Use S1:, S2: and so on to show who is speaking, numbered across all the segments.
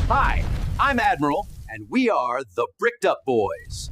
S1: Hi, I'm Admiral, and we are the Bricked Up Boys.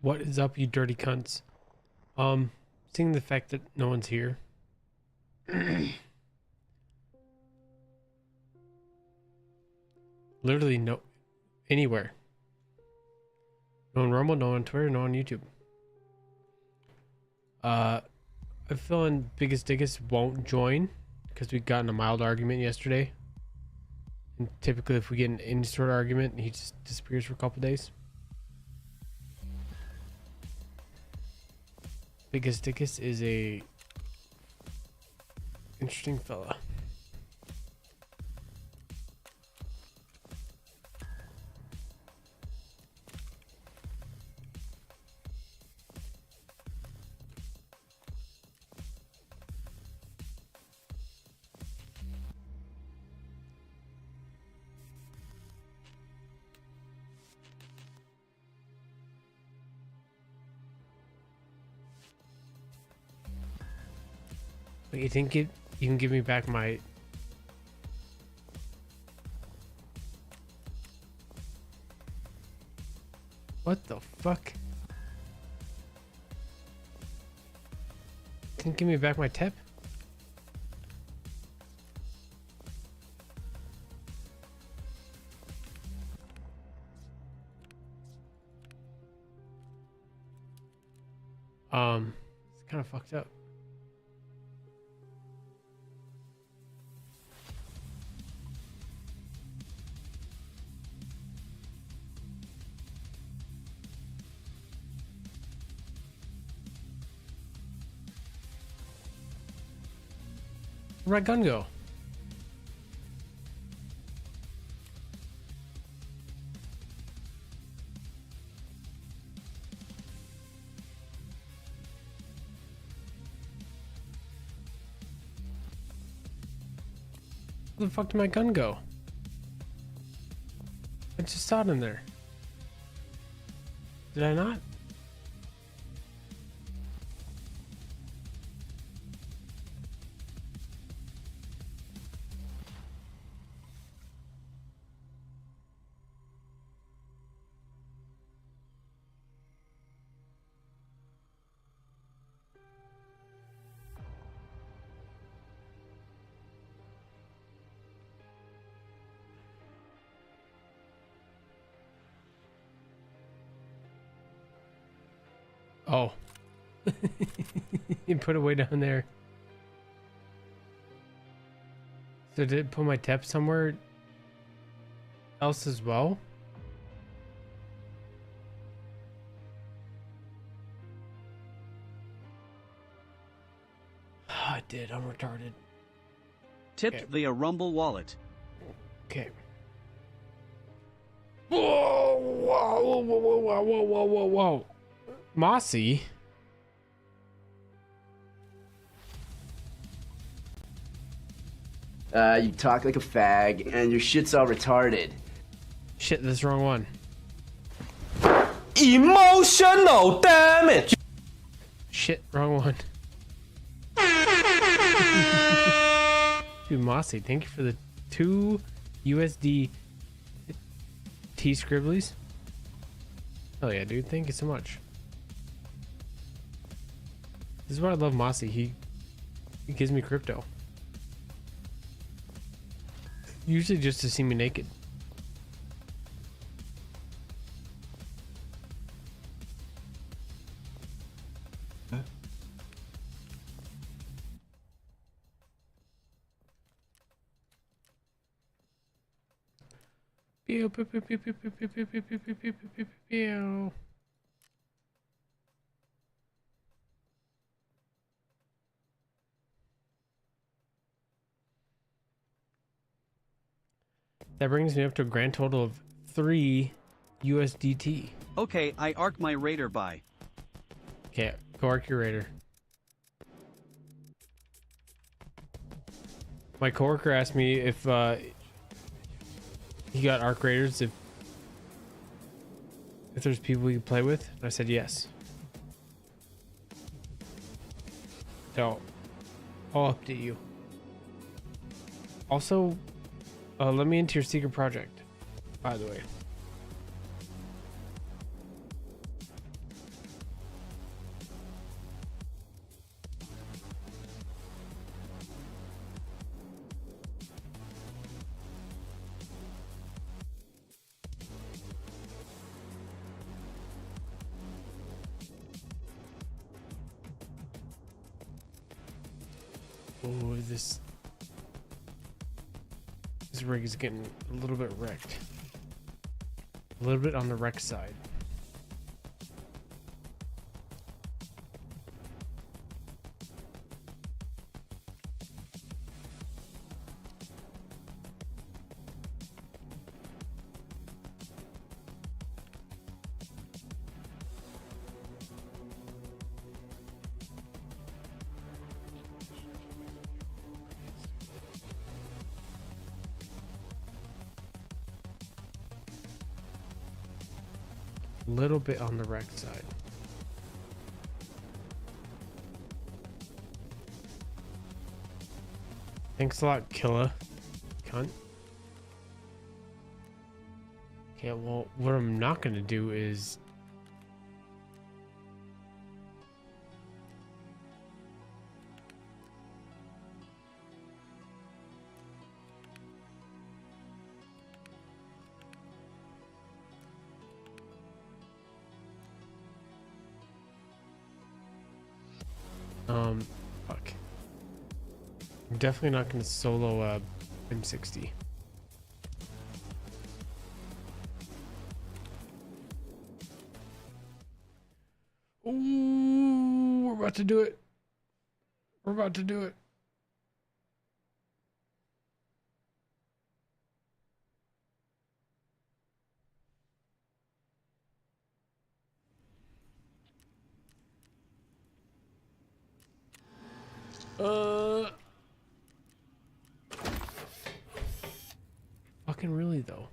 S2: What is up, you dirty cunts? Seeing the fact that no one's here. Literally no anywhere. No on Rumble, no on Twitter, no on YouTube. I'm feeling Biggest Diggest won't join because we got in a mild argument yesterday. And typically if we get in any sort of argument, he just disappears for a couple days. Biggest Diggest is a interesting fella. But you think you can give me back my... What the fuck? Can you give me back my tip? It's kind of fucked up. Where'd my gun go? Where the fuck did my gun go? I just saw it in there. Did I not? Oh. You put it way down there. So did it put my tep somewhere else as well? I did. I'm retarded.
S3: Tipped
S2: Okay.
S3: via Rumble Wallet.
S2: Okay. Whoa! Whoa! Whoa! Whoa! Whoa! Whoa! Whoa! Whoa! Whoa! Mossy.
S4: You talk like a fag, and your shit's all retarded.
S2: Shit, this is the wrong one.
S4: Emotional damage!
S2: Shit, wrong one. Dude, Mossy, thank you for the 2 USD T scribblies. Hell yeah, dude. Thank you so much. This is why I love Mossy. He It gives me crypto. Usually just to see me naked. Pew, pew, pew, pew, pew, pew, pew, pew, pew, pew, pew, pew, pew, pew. That brings me up to a grand total of 3 USDT.
S3: Okay, I arc my raider by.
S2: Okay, go arc your raider. My coworker asked me if he got arc raiders, if there's people we could play with, and I said yes. So I'll update you. Also, let me into your secret project, by the way. Oh, this rig is getting a little bit wrecked. A little bit on the wreck side. Little bit on the wreck side. Thanks a lot, Killa. Cunt. Okay, well, what I'm not gonna do is fuck. I'm definitely not gonna solo M60. Ooh, we're about to do it. We're about to do it. Fucking really though.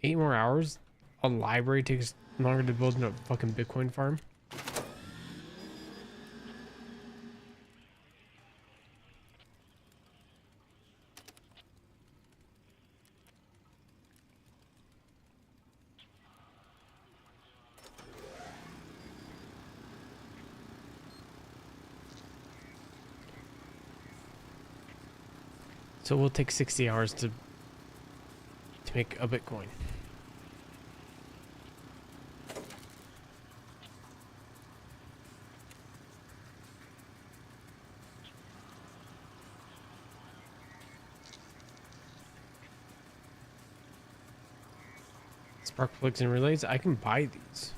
S2: 8 more hours? A library takes longer to build than a fucking Bitcoin farm? So we'll take 60 hours to make a Bitcoin. Spark plugs and relays, I can buy these.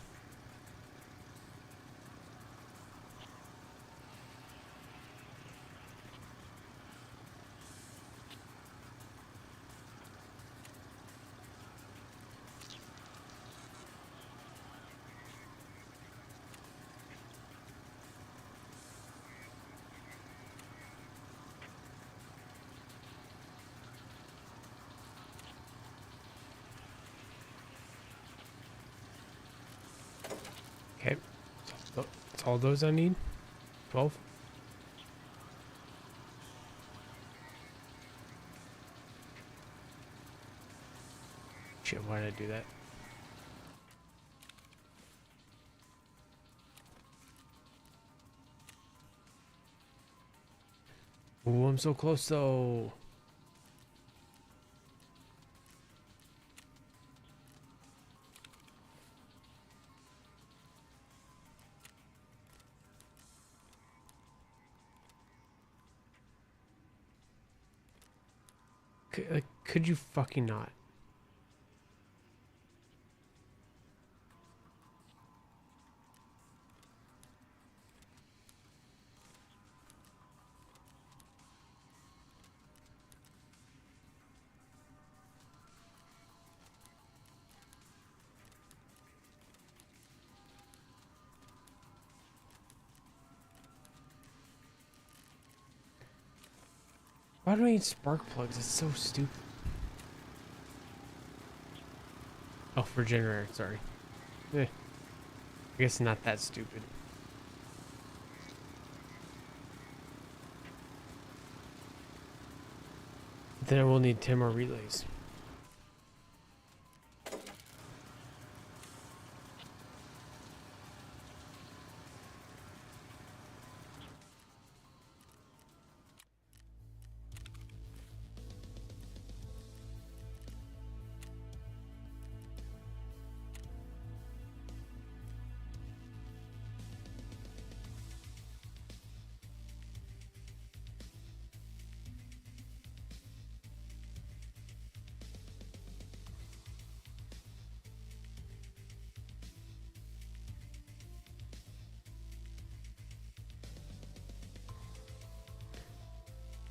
S2: Okay, that's all those I need. 12. Shit, why did I do that? Oh, I'm so close though. Could you fucking not? Why do I need spark plugs? It's so stupid. Oh, for generator, sorry. I guess not that stupid. Then I will need 10 more relays.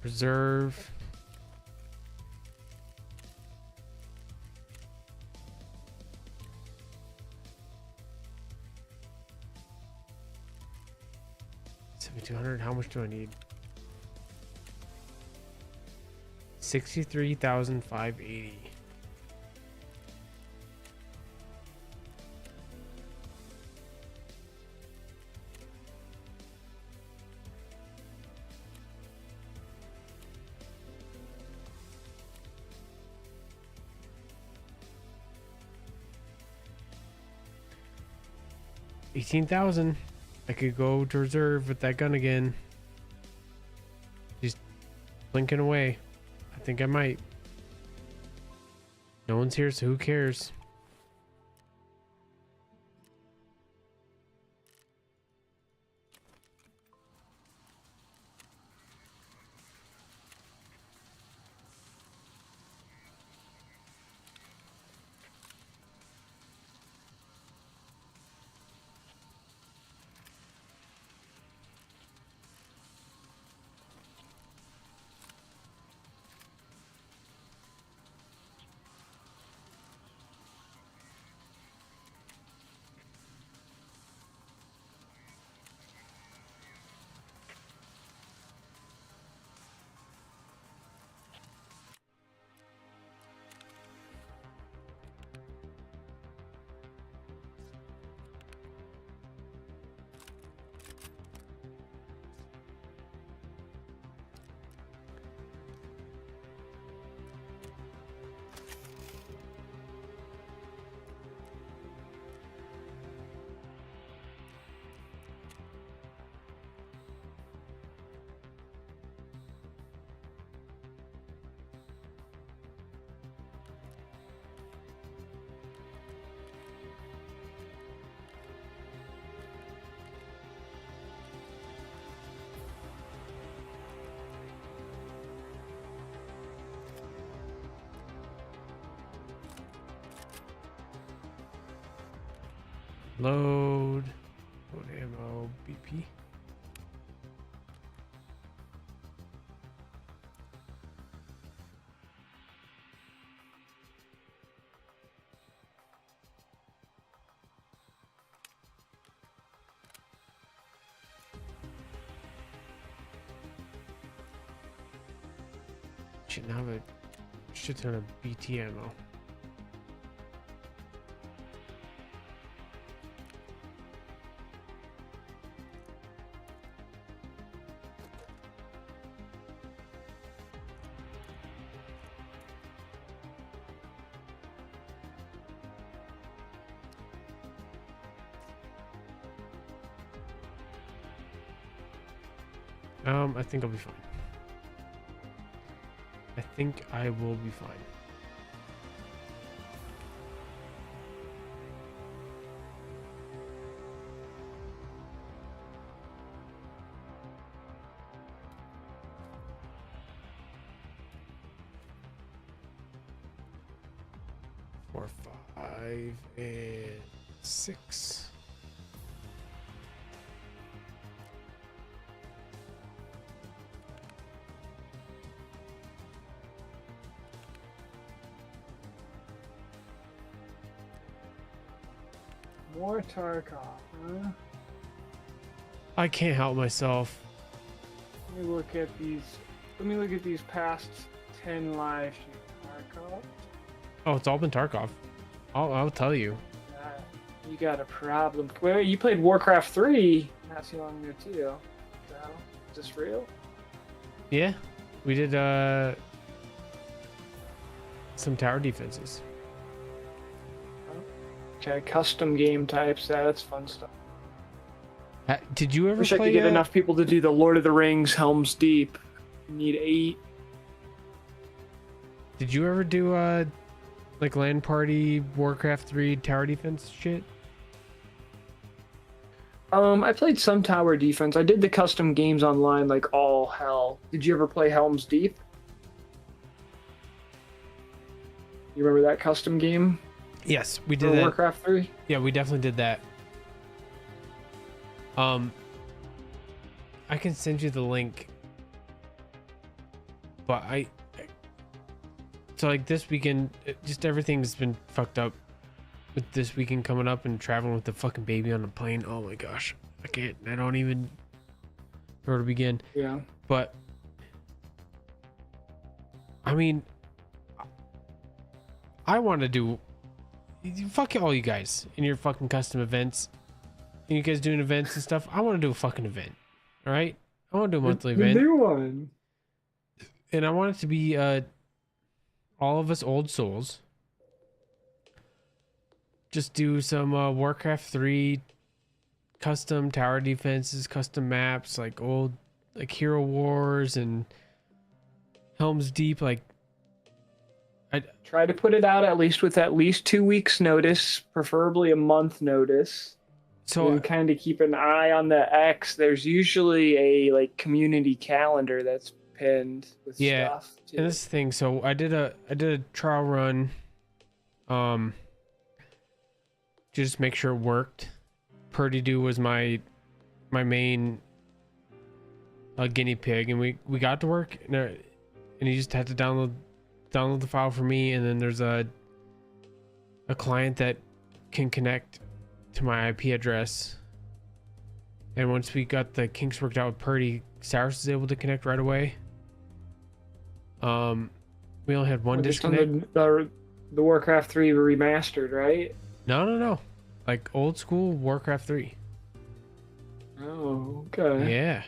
S2: Reserve. $7,200. How much do I need? 63,580. $18,000. I could go to reserve with that gun again. Just blinking away. I think I might. No one's here, so who cares? Load. Load ammo. BP. Should now have a shit ton of BT ammo. I think I'll be fine. think I will be fine. Four, 5, and 6.
S5: More Tarkov, huh?
S2: I can't help myself.
S5: Let me look at these. Let me look at these past 10 live streams. Tarkov.
S2: Oh, it's all been Tarkov. I'll tell you.
S5: You got a problem. Wait, you played Warcraft 3 not too long ago too. So, is this real?
S2: Yeah, we did some tower defenses.
S5: Okay, custom game types. That's fun stuff.
S2: Did you ever
S5: Wish I
S2: play?
S5: could get enough people to do the Lord of the Rings Helm's Deep. You need 8.
S2: Did you ever do like LAN party Warcraft 3 tower defense shit?
S5: I played some tower defense. I did the custom games online like all hell. Did you ever play Helm's Deep? You remember that custom game?
S2: Yes, we did
S5: For
S2: that.
S5: Warcraft 3?
S2: Yeah, we definitely did that. I can send you the link. But so like this weekend, just everything's been fucked up with this weekend coming up and traveling with the fucking baby on the plane. Oh my gosh, I don't even know where to begin.
S5: Yeah.
S2: But I mean, I want to do, fuck all you guys in your fucking custom events. And you guys doing events and stuff. I want to do a fucking event. All right, I want to do a monthly event.
S5: New one.
S2: And I want it to be all of us old souls. Just do some Warcraft 3 custom tower defenses, custom maps, like old like Hero Wars and Helm's Deep. Like I
S5: Try to put it out at least with at least 2 weeks notice, preferably a month notice.
S2: so
S5: And kind of keep an eye on the X. There's usually a like community calendar that's pinned with
S2: Yeah,
S5: stuff. Too.
S2: and this thing. So I did a trial run. Just make sure it worked. Purdy Do was my main guinea pig, and we got to work, and he just had to download the file for me, and then there's a client that can connect to my IP address, and once we got the kinks worked out with Purdy, Cyrus was able to connect right away. We only had one
S5: Just on
S2: disconnect.
S5: the Warcraft 3 remastered, right?
S2: No, like old school Warcraft 3.
S5: Oh, okay.
S2: Yeah.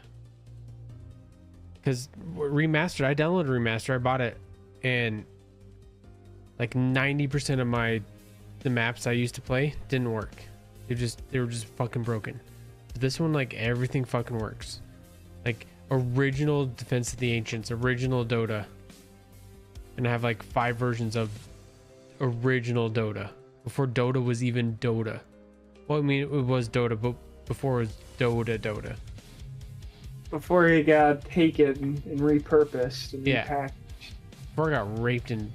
S2: Because remastered, I downloaded remaster, I bought it, and like 90% of the maps I used to play didn't work. They were just fucking broken. But this one, like, everything fucking works. Like original Defense of the Ancients, original Dota, and I have like 5 versions of original Dota before Dota was even Dota. Well, I mean, it was Dota, but before it was Dota.
S5: Before he got taken and repurposed and
S2: Yeah.
S5: repackaged.
S2: Before I got raped and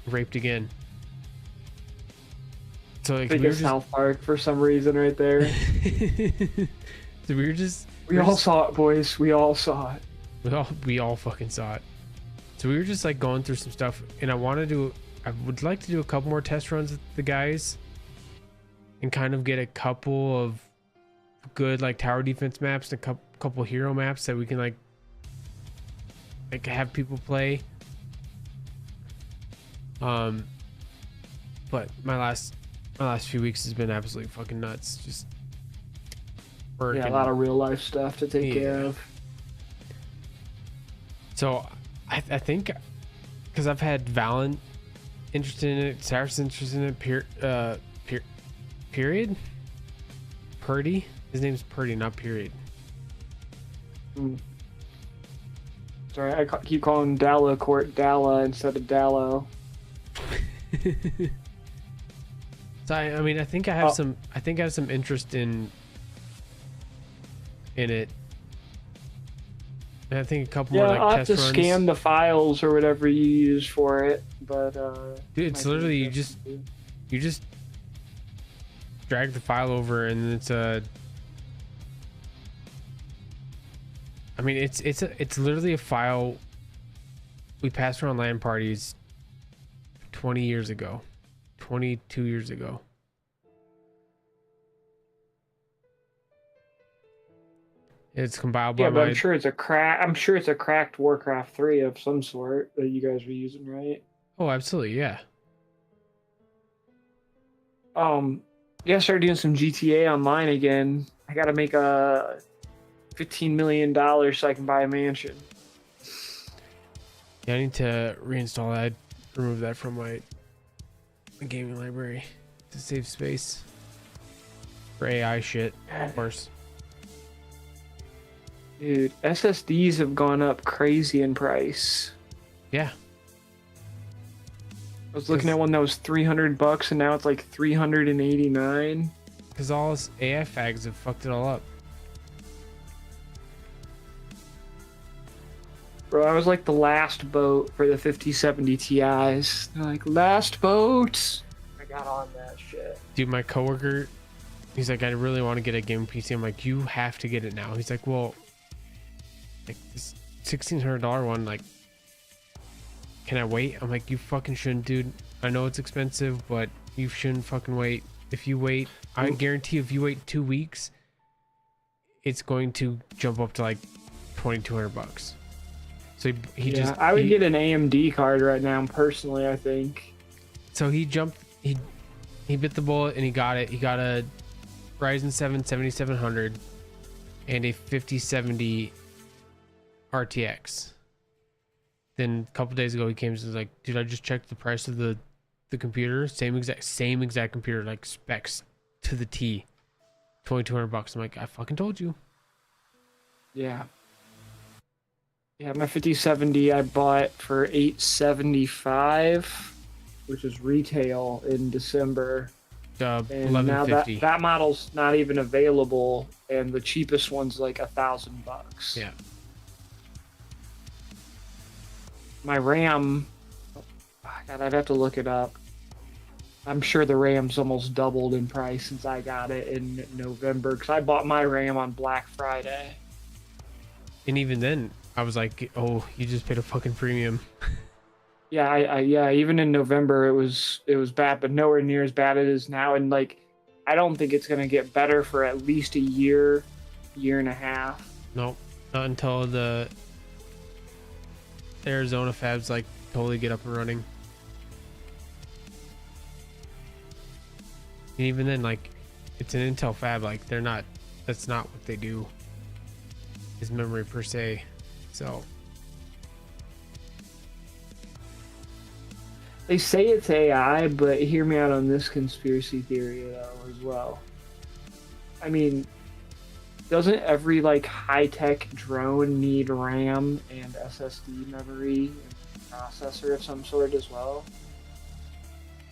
S2: raped again. So like
S5: Think
S2: we were
S5: of
S2: just,
S5: South Park for some reason right there.
S2: so we were just
S5: We all saw it, boys. We all saw it.
S2: we all fucking saw it. So we were just like going through some stuff, and I would like to do a couple more test runs with the guys and kind of get a couple of good like tower defense maps and a couple hero maps that we can like have people play. But my last few weeks has been absolutely fucking nuts. Just work.
S5: Yeah, a
S2: and-
S5: lot of real life stuff to take care of.
S2: So I think because I've had Valen interested in it, Cyrus interested in it, period. Purdy. His name's Purdy, not period.
S5: Mm. Sorry, keep calling Dalla Court Dalla instead of Dallo.
S2: So I mean, I think I have some. I think I have some interest in it. And I think a couple more like
S5: I'll have
S2: test
S5: to
S2: runs.
S5: scan the files or whatever you use for it, but
S2: Dude, it's literally you just drag the file over and it's a. I mean, it's literally a file we passed around LAN parties 20 years ago, 22 years ago. It's compiled by
S5: but I'm sure it's a cracked Warcraft 3 of some sort that you guys were using, right?
S2: Oh, absolutely, yeah.
S5: You gotta start doing some GTA Online again. I gotta make a $15 million so I can buy a mansion.
S2: Yeah, I need to reinstall that. Remove that from my gaming library to save space for AI shit, of course.
S5: Dude, SSDs have gone up crazy in price.
S2: Yeah.
S5: I was looking at one that was $300 and now it's like $389.
S2: Because all this AI fags have fucked it all up.
S5: Bro, I was like the last boat for the 5070 Ti's. They're like, last boat. I got on that shit.
S2: Dude, my coworker, he's like, I really want to get a gaming PC. I'm like, you have to get it now. He's like, well, like this $1,600 one, like, can I wait? I'm like, you fucking shouldn't, dude. I know it's expensive, but you shouldn't fucking wait. If you wait, I guarantee if you wait 2 weeks, it's going to jump up to like $2,200. So
S5: I would get an AMD card right now, personally, I think.
S2: So he bit the bullet and he got it. He got a Ryzen 7 7700 and a 5070 RTX. Then a couple days ago he came and was like, dude, I just checked the price of the computer. Same exact computer, like specs to the T. $2,200. I'm like, I fucking told you.
S5: Yeah. Yeah, my 5070 I bought for $875, which is retail in December. And now that model's not even available, and the cheapest one's like $1,000.
S2: Yeah.
S5: My RAM, God, I'd have to look it up. I'm sure the RAM's almost doubled in price since I got it in November, because I bought my RAM on Black Friday.
S2: And even then, I was like, oh, you just paid a fucking premium.
S5: Yeah, even in November it was bad, but nowhere near as bad as it is now. And like, I don't think it's gonna get better for at least a year and a half.
S2: Nope, not until the Arizona fabs like totally get up and running. And even then, like, it's an Intel fab. Like, that's not what they do. Is memory per se. So
S5: they say it's AI, but hear me out on this conspiracy theory though as well. I mean, doesn't every like high-tech drone need RAM and SSD memory and processor of some sort as well?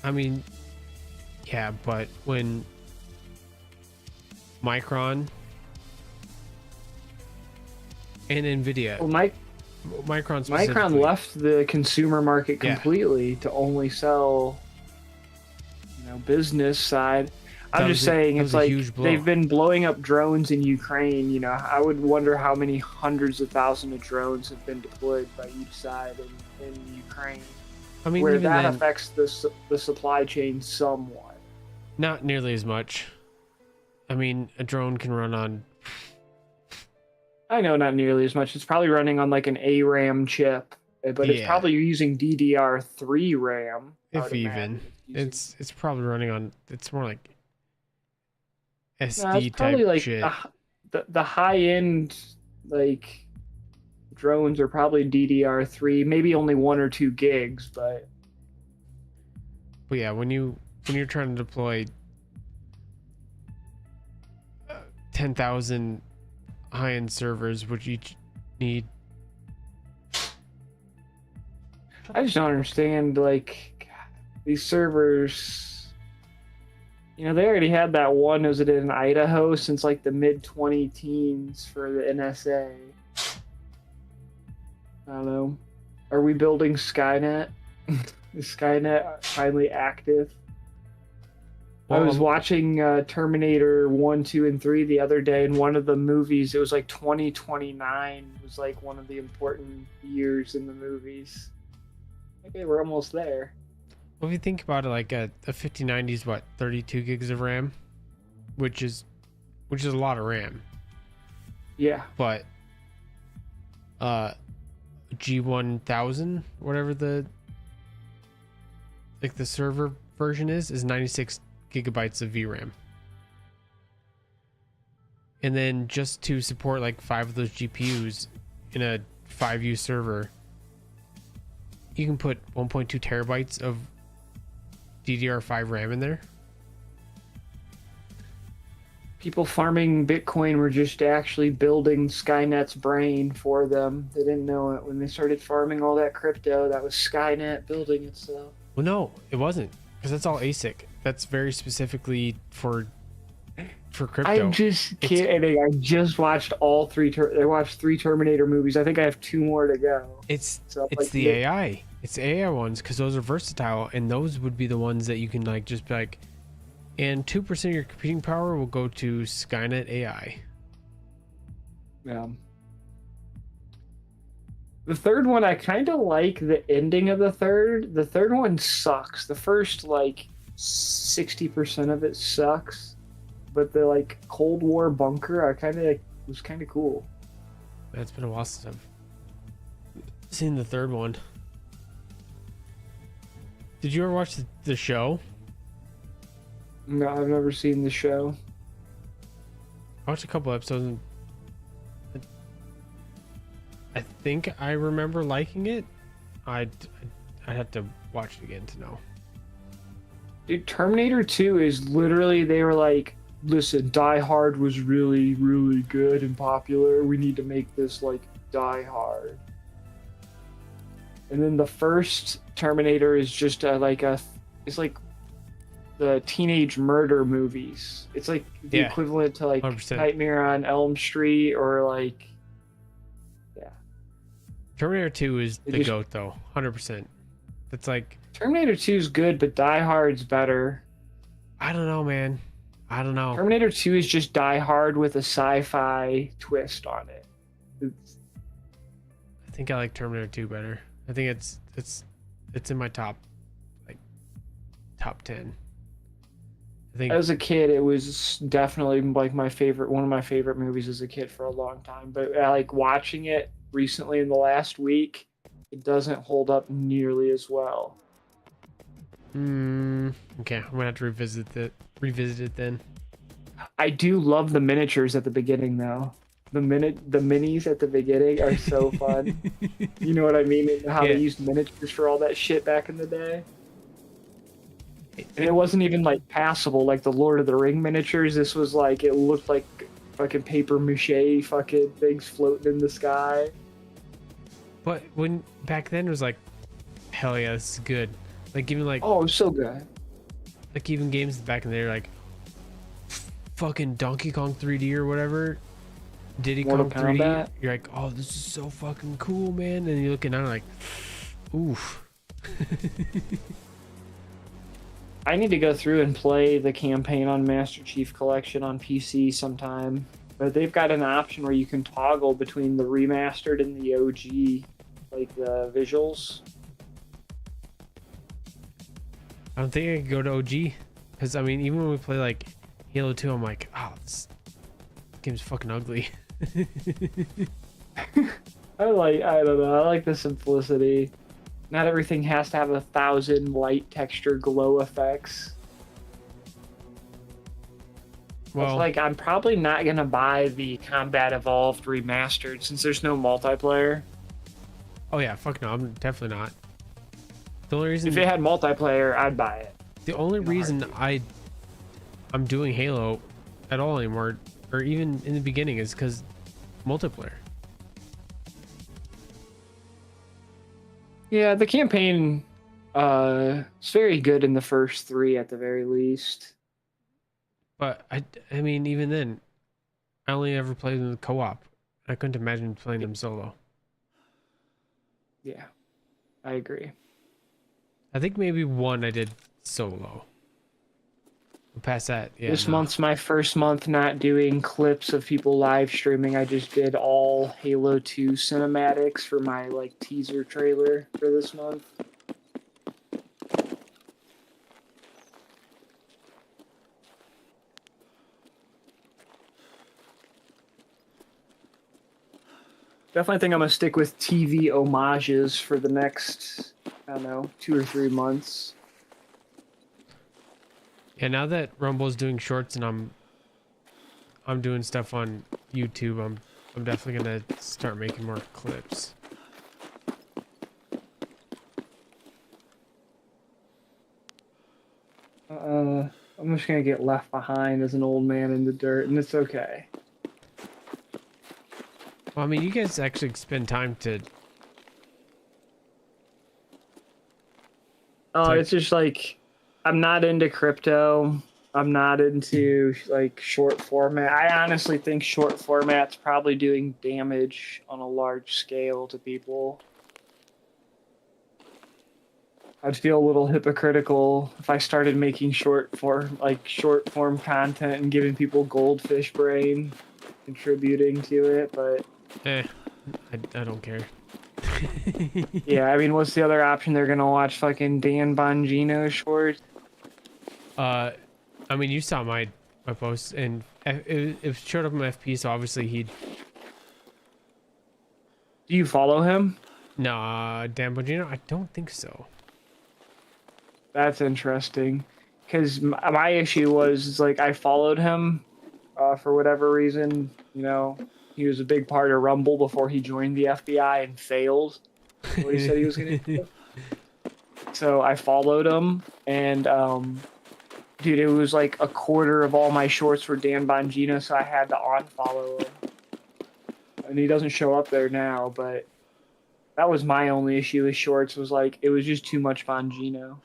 S2: I mean, yeah, but when Micron and Nvidia.
S5: Well,
S2: Micron
S5: left the consumer market completely to only sell, business side. I'm just saying, it's like they've been blowing up drones in Ukraine. I would wonder how many hundreds of thousands of drones have been deployed by each side in Ukraine.
S2: I mean,
S5: where that affects the supply chain somewhat.
S2: Not nearly as much. I mean, a drone can run on.
S5: I know, not nearly as much. It's probably running on like an ARAM chip, but it's probably using DDR3 RAM.
S2: If even, it's probably running on. It's more like SD
S5: it's probably
S2: type
S5: like
S2: shit.
S5: The high end like drones are probably DDR3, maybe only 1 or 2 gigs, but
S2: yeah, when you're trying to deploy 10,000 high-end servers, which each need
S5: I just don't understand, like, these servers. You know, they already had that one, was it in Idaho, since like the mid-20 teens for the NSA. I don't know. Are we building Skynet? Is Skynet finally active? I was watching Terminator 1, 2, and 3 the other day, and one of the movies, it was like 2029 was like one of the important years in the movies. Okay, we're almost there.
S2: Well, if you think about it, like a 5090 is what, 32 gigs of RAM, which is a lot of RAM.
S5: Yeah.
S2: But G1000, whatever the server version is 96 gigabytes of VRAM. And then just to support like 5 of those GPUs in a 5U server, you can put 1.2 terabytes of DDR5 RAM in there.
S5: People farming Bitcoin were just actually building Skynet's brain for them. They didn't know it when they started farming all that crypto. That was Skynet building itself.
S2: Well, no, it wasn't, because that's all ASIC. That's very specifically for crypto.
S5: I'm just kidding. I just watched all three. I watched 3 Terminator movies. I think I have 2 more to go.
S2: It's
S5: like,
S2: the AI. It's the AI ones, because those are versatile, and those would be the ones that you can like just be like, and 2% of your computing power will go to Skynet AI.
S5: Yeah. The third one, I kind of like the ending of the third. The third one sucks. The first like 60% of it sucks, but the like Cold War bunker, was kind of cool.
S2: It's been a while since I've seen the third one. Did you ever watch the show?
S5: No, I've never seen the show.
S2: I watched a couple episodes and I think I remember liking it. I'd have to watch it again to know.
S5: Dude, Terminator 2 is literally, they were like, listen, Die Hard was really, really good and popular. We need to make this like Die Hard. And then the first Terminator is just it's like the teenage murder movies. It's like the equivalent to like
S2: 100%.
S5: Nightmare on Elm Street or like, yeah.
S2: Terminator 2 is the GOAT though, 100%. It's like
S5: Terminator 2 is good, but Die Hard's better.
S2: I don't know, man. I don't know.
S5: Terminator 2 is just Die Hard with a sci-fi twist on it.
S2: I think I like Terminator 2 better. I think it's in my top 10. I think
S5: as a kid, it was definitely like one of my favorite movies as a kid for a long time. But I like watching it recently in the last week, it doesn't hold up nearly as well.
S2: Okay, I'm gonna have to revisit it then.
S5: I do love the miniatures at the beginning though. The minis at the beginning are so fun. You know what I mean? And how they used miniatures for all that shit back in the day. And it wasn't even like passable like the Lord of the Ring miniatures. This was like, it looked like fucking paper mache fucking things floating in the sky.
S2: But when back then it was like, hell yeah, this is good. Like even like,
S5: oh, it was so good.
S2: Like even games back in the day, like fucking Donkey Kong 3D or whatever, Diddy Kong 3D. You're like, oh, this is so fucking cool, man. And you're looking down like, oof.
S5: I need to go through and play the campaign on Master Chief Collection on PC sometime. But they've got an option where you can toggle between the remastered and the OG, like the visuals.
S2: I don't think I could go to OG. Because, I mean, even when we play, like, Halo 2, I'm like, oh, this game's fucking ugly.
S5: I don't know. I like the simplicity. Not everything has to have 1,000 light texture glow effects. Well, it's like, I'm probably not going to buy the Combat Evolved Remastered since there's no multiplayer.
S2: Oh, yeah. Fuck no. I'm definitely not. The only reason...
S5: If it had multiplayer, I'd buy it.
S2: The only reason I'm doing Halo at all anymore, or even in the beginning, is because multiplayer.
S5: Yeah, the campaign it's very good in the first 3 at the very least.
S2: But I mean, even then, I only ever played them co-op. I couldn't imagine playing them solo.
S5: Yeah, I agree.
S2: I think maybe 1 I did solo. Past that, yeah.
S5: This
S2: no.
S5: month's my first month not doing clips of people live streaming. I just did all Halo 2 cinematics for my like teaser trailer for this month. Definitely think I'm gonna stick with TV homages for the next, I don't know, 2 or 3 months.
S2: Yeah, now that Rumble's doing shorts and I'm doing stuff on YouTube, I'm definitely gonna start making more clips.
S5: I'm just gonna get left behind as an old man in the dirt, and it's okay.
S2: Well, I mean, you guys actually spend time to.
S5: Oh,
S2: like-
S5: it's just like I'm not into crypto. I'm not into like short format. I honestly think short format's probably doing damage on a large scale to people. I'd feel a little hypocritical if I started making short form content and giving people goldfish brain, contributing to it, but
S2: I don't care.
S5: yeah, I mean, what's the other option? They're gonna watch fucking Dan Bongino shorts.
S2: I mean, you saw my post, and it showed up in my FP, so obviously he'd.
S5: Do you follow him?
S2: No, Dan Bongino? I don't think so.
S5: That's interesting, because my issue was like I followed him for whatever reason. You know, he was a big part of Rumble before he joined the FBI and failed what he said he was going to do. So I followed him, and dude, it was like a quarter of all my shorts were Dan Bongino, so I had to unfollow him. And he doesn't show up there now, but that was my only issue with shorts, was like it was just too much Bongino.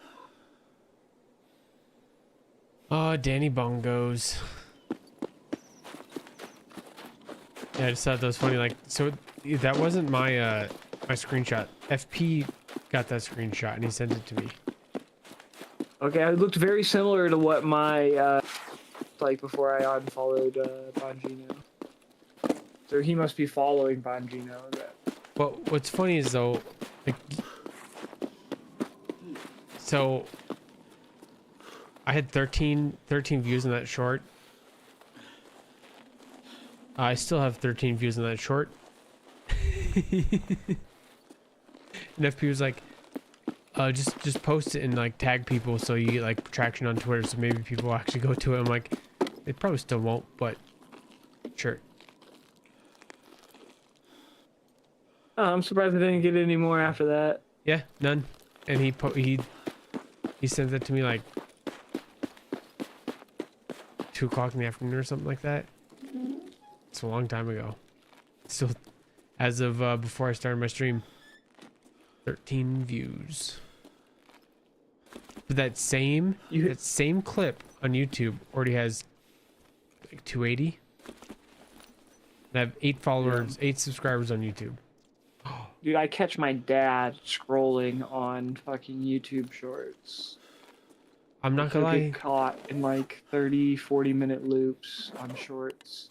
S2: Oh, Danny Bongos. Yeah, I just thought that was funny. Like, so that wasn't my my screenshot. FP got that screenshot and he sent it to me.
S5: Okay, it looked very similar to what my like before I unfollowed Bongino. So he must be following Bongino.
S2: But what's funny is though, like, so I had 13 views in that short. I still have 13 views in that short. And FP was like, just post it and like tag people so you get like traction on Twitter, so maybe people will actually go to it. I'm like, they probably still won't, but sure.
S5: Oh, I'm surprised I didn't get any more after that.
S2: Yeah, none. And he sent that to me like 2 o'clock in the afternoon or something like that. It's a long time ago. So as of before I started my stream, 13 views. But that same clip on YouTube already has like 280. And I have 8 followers, 8 subscribers on YouTube.
S5: Dude, I catch my dad scrolling on fucking YouTube shorts.
S2: I'm not gonna
S5: He'll
S2: lie.
S5: get caught in like 30, 40-minute loops on shorts.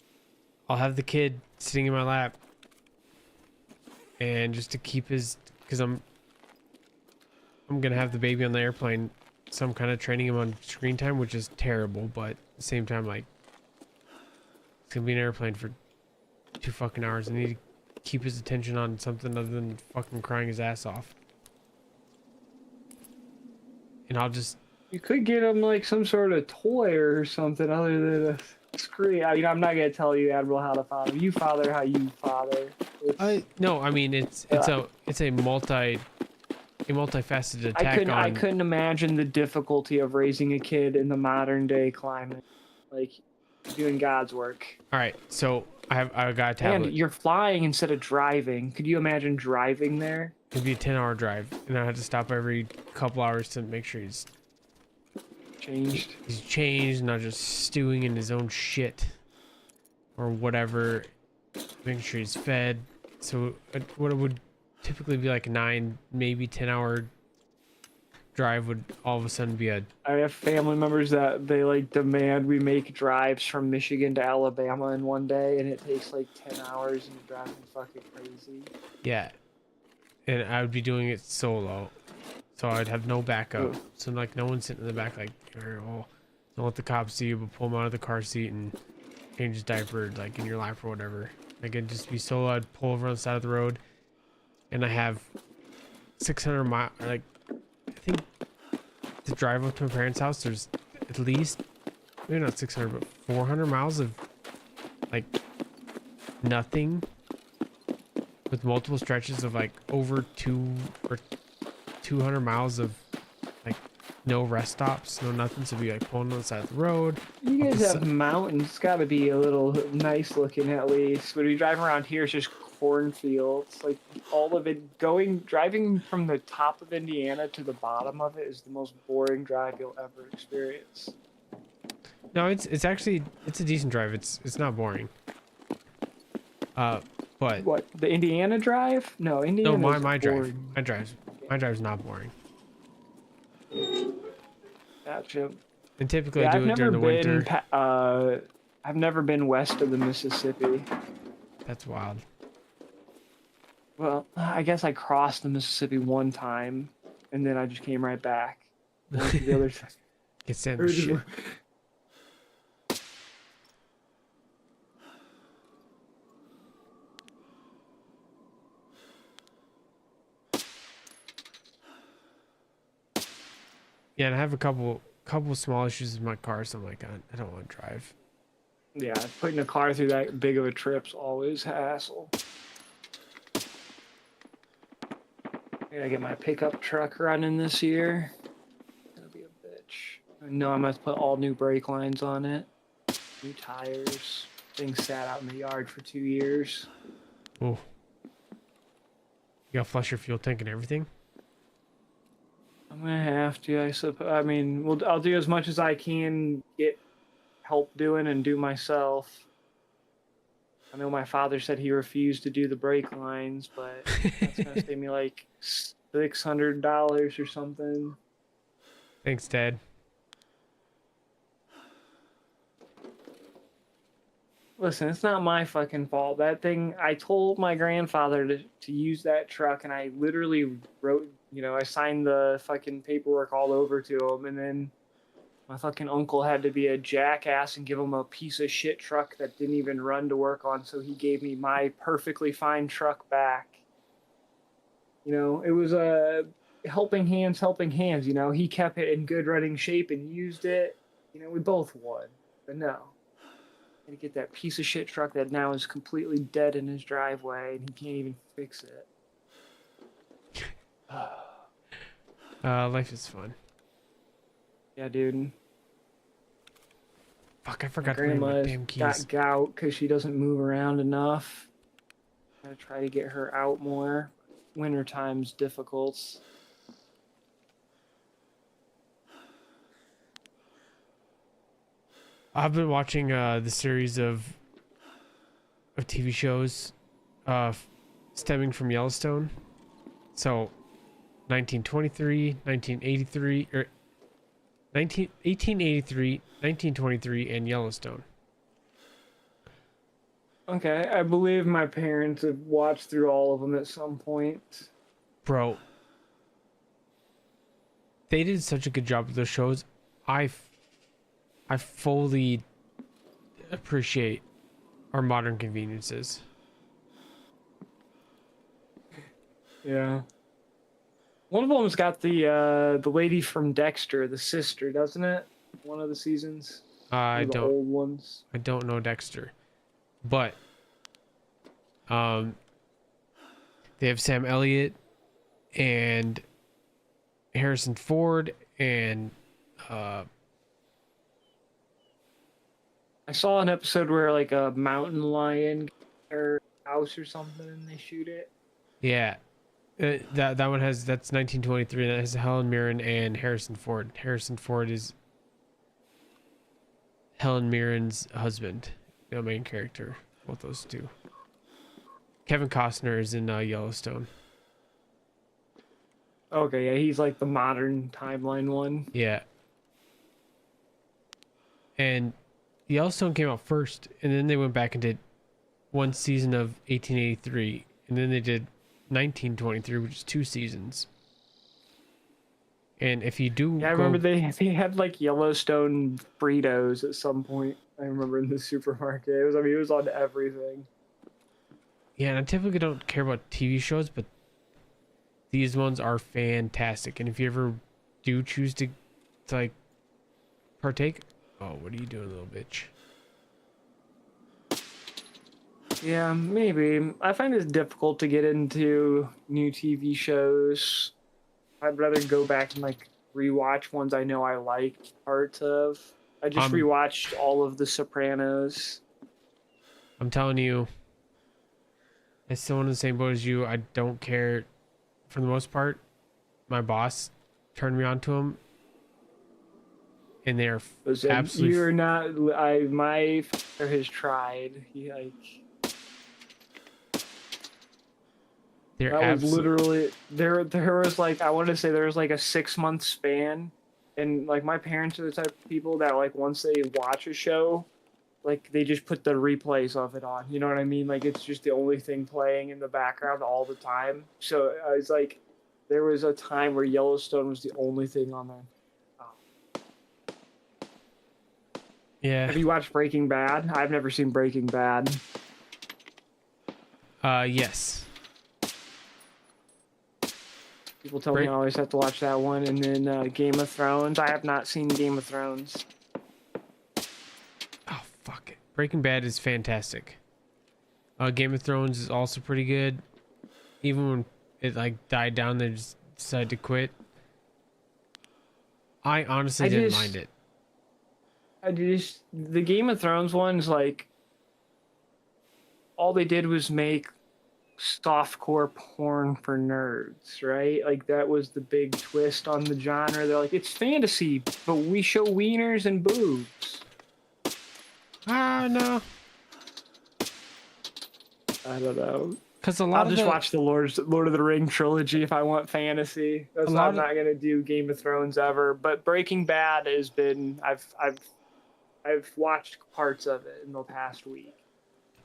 S2: I'll have the kid sitting in my lap, and just to keep his, because I'm gonna have the baby on the airplane, so I'm kind of training him on screen time, which is terrible, but at the same time, like, it's gonna be an airplane for 2 fucking hours. I need to keep his attention on something other than fucking crying his ass off. And I'll just.
S5: You could get him like some sort of toy or something other than a screen. I mean, I'm not gonna tell you, Admiral, how to father. You father how you father.
S2: No, I mean it's a multifaceted attack.
S5: I couldn't imagine the difficulty of raising a kid in the modern day climate, like doing God's work.
S2: All right, so I got a tablet.
S5: And you're flying instead of driving. Could you imagine driving there?
S2: it'd be a 10-hour drive, and I had to stop every couple hours to make sure he's changed, not just stewing in his own shit or whatever, making sure he's fed. So what it would typically be like a 9, maybe 10-hour drive would all of a sudden be a...
S5: I have family members that they like demand we make drives from Michigan to Alabama in one day, and it takes like 10 hours, and it drives me fucking crazy.
S2: Yeah, and I would be doing it solo, so I'd have no backup.
S5: Ugh.
S2: So like no one sitting in the back like, oh, don't let the cops see you, but pull him out of the car seat and change his diaper like in your lap or whatever. Like it'd just be solo. I'd pull over on the side of the road, and I have 600 miles. Like I think to drive up to my parents' house, there's at least maybe not 600, but 400 miles of like nothing, with multiple stretches of like over 200 miles of like no rest stops, no nothing. So be like pulling on the side of the road.
S5: You guys have mountains. It's got to be a little nice looking at least. When we drive around here, it's just cornfields. Like all of it, driving from the top of Indiana to the bottom of it is the most boring drive you'll ever experience.
S2: No, it's actually a decent drive. It's not boring. But
S5: What, the Indiana drive? No, Indiana.
S2: no, my drive. My drive's not boring.
S5: Gotcha.
S2: And typically
S5: Yeah,
S2: I do it during the winter.
S5: I've never been west of the Mississippi.
S2: That's wild.
S5: Well, I guess I crossed the Mississippi one time, and then I just came right back. Went to the other side.
S2: Get sent the shit. Yeah, and I have a couple small issues with my car, so I'm like, I don't want to drive.
S5: Yeah, putting a car through that big of a trip's always hassle. I gotta get my pickup truck running this year. That'll be a bitch. I know I'm gonna have to put all new brake lines on it, new tires. Thing sat out in the yard for 2 years.
S2: Oh, you gotta flush your fuel tank and everything.
S5: I'm gonna have to, I suppose. I mean, I'll do as much as I can get help doing and do myself. I know my father said he refused to do the brake lines, but that's gonna save me like $600 or something.
S2: Thanks, Dad.
S5: Listen, it's not my fucking fault. That thing, I told my grandfather to use that truck, and I literally wrote, I signed the fucking paperwork all over to him, and then my fucking uncle had to be a jackass and give him a piece of shit truck that didn't even run to work on, so he gave me my perfectly fine truck back. It was a helping hands. He kept it in good running shape and used it. We both won, but no. I had to get that piece of shit truck that now is completely dead in his driveway, and he can't even fix it.
S2: Life is fun.
S5: Yeah, dude.
S2: Fuck, I forgot to
S5: My
S2: bring my
S5: grandma's
S2: damn keys.
S5: got gout because she doesn't move around enough. Gotta try to get her out more. Wintertime's difficult.
S2: I've been watching the series of TV shows stemming from Yellowstone. So 1923, 1983, or 1883, 1923, and Yellowstone.
S5: Okay, I believe my parents have watched through all of them at some point.
S2: Bro, they did such a good job with those shows. I fully appreciate our modern conveniences.
S5: Yeah. One of them's got the lady from Dexter, the sister, doesn't it? One of the seasons.
S2: I
S5: the old ones.
S2: I don't know Dexter, but they have Sam Elliott and Harrison Ford and
S5: I saw an episode where like a mountain lion or house or something and they shoot it.
S2: yeah, That one that's 1923. That has Helen Mirren and Harrison Ford. Harrison Ford is Helen Mirren's husband, the main character. Both those two. Kevin Costner is in Yellowstone.
S5: Okay, yeah, he's like the modern timeline one.
S2: Yeah. And Yellowstone came out first, and then they went back and did one season of 1883, and then they did 1923, which is 2 seasons. And if you do,
S5: yeah, I remember they had like Yellowstone Fritos at some point. I remember in the supermarket. It was on everything.
S2: Yeah, and I typically don't care about TV shows, but these ones are fantastic. And if you ever do choose to like partake, oh, what are you doing, little bitch?
S5: Yeah, maybe. I find it difficult to get into new TV shows. I'd rather go back and like rewatch ones I know I like parts of. I just rewatched all of The Sopranos.
S2: I'm telling you, I'm still in the same boat as you. I don't care. For the most part, my boss turned me on to them, and they're absolutely.
S5: You're not. My father has tried. He like. That was literally there was like, I want to say there was like a 6-month span, and like my parents are the type of people that like once they watch a show, like they just put the replays of it on. You know what I mean? Like it's just the only thing playing in the background all the time. So I was like, there was a time where Yellowstone was the only thing on there. Oh.
S2: Yeah.
S5: Have you watched Breaking Bad? I've never seen Breaking Bad.
S2: Yes.
S5: People tell me I always have to watch that one. And then Game of Thrones. I have not seen Game of Thrones.
S2: Oh, fuck it. Breaking Bad is fantastic. Game of Thrones is also pretty good. Even when it like died down, they just decided to quit. I honestly didn't mind it.
S5: The Game of Thrones one's like, all they did was make softcore porn for nerds, right? Like that was the big twist on the genre. They're like, it's fantasy, but we show wieners and boobs.
S2: No.
S5: I don't know.
S2: Because I'll
S5: just watch the Lord of the Ring trilogy if I want fantasy. I'm not gonna do Game of Thrones ever. But Breaking Bad has been. I've watched parts of it in the past week.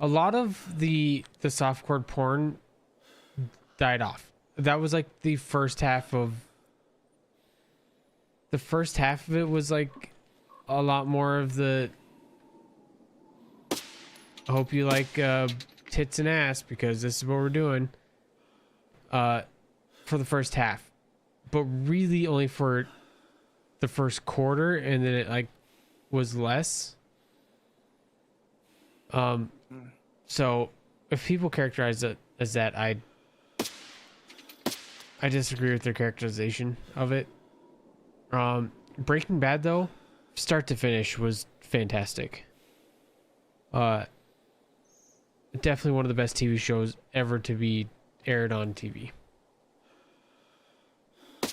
S2: A lot of the softcore porn died off. That was like the first half of it was like a lot more of the I hope you like tits and ass because this is what we're doing for the first half, but really only for the first quarter, and then it like was less. So if people characterize it as that, I disagree with their characterization of it. Breaking Bad though, start to finish was fantastic. Definitely one of the best TV shows ever to be aired on TV.
S5: I